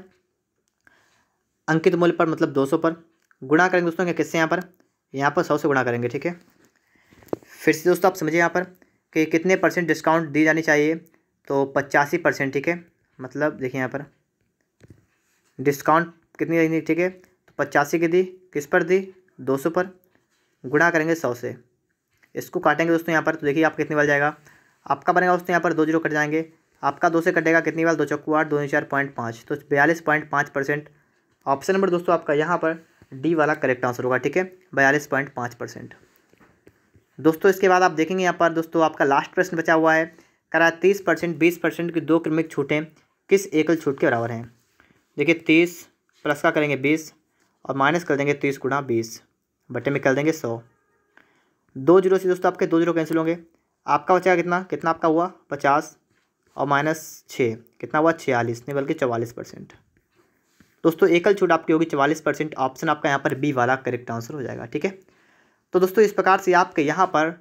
अंकित मूल्य पर, मतलब 200 पर। गुणा करेंगे दोस्तों क्या किससे, यहाँ पर 100 से गुणा करेंगे, ठीक है। फिर से दोस्तों आप समझिए यहाँ पर कि कितने % डिस्काउंट दी जानी चाहिए, तो 85%, ठीक है। मतलब देखिए यहाँ पर डिस्काउंट कितनी देनी, ठीक है। तो 85 की दी, किस पर दी 200 पर। गुणा करेंगे 100 से, इसको काटेंगे दोस्तों यहाँ पर, तो देखिए आप कितनी बार जाएगा, आपका बनेगा दोस्तों यहाँ पर 2 0 कट जाएंगे, आपका 2 से कटेगा कितनी बार 2 चौकू 8, 2 4 0.5, तो 42.5%। ऑप्शन नंबर दोस्तों आपका यहाँ पर डी वाला करेक्ट आंसर होगा, ठीक है। 42.5%। दोस्तों इसके बाद आप देखेंगे यहाँ पर दोस्तों आपका लास्ट प्रश्न बचा हुआ है। करा 30%, 20% की 2 क्रमिक छूटें किस एकल छूट के बराबर हैं। देखिए 30 प्लस का करेंगे 20 और माइनस कर देंगे 30 × 20 बटे में कर देंगे 100। 2 0 से दोस्तों आपके 2 0 कैंसिल होंगे, आपका बचेगा कितना, कितना आपका हुआ 50 और -6 कितना हुआ 46, नहीं बल्कि 44%। दोस्तों एकल छूट आपकी होगी 44%। ऑप्शन आपका यहाँ पर बी वाला करेक्ट आंसर हो जाएगा। ठीक है, तो दोस्तों इस प्रकार से आपके यहाँ पर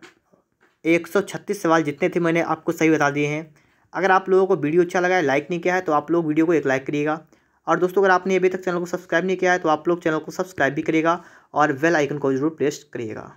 136 सवाल जितने थे मैंने आपको सही बता दिए हैं। अगर आप लोगों को वीडियो अच्छा लगा है, लाइक नहीं किया है, तो आप लोग वीडियो को एक लाइक करिएगा। और दोस्तों अगर आपने अभी तक चैनल को सब्सक्राइब नहीं किया है तो आप लोग चैनल को सब्सक्राइब भी करिएगा और बेल आइकन को जरूर प्रेस करिएगा।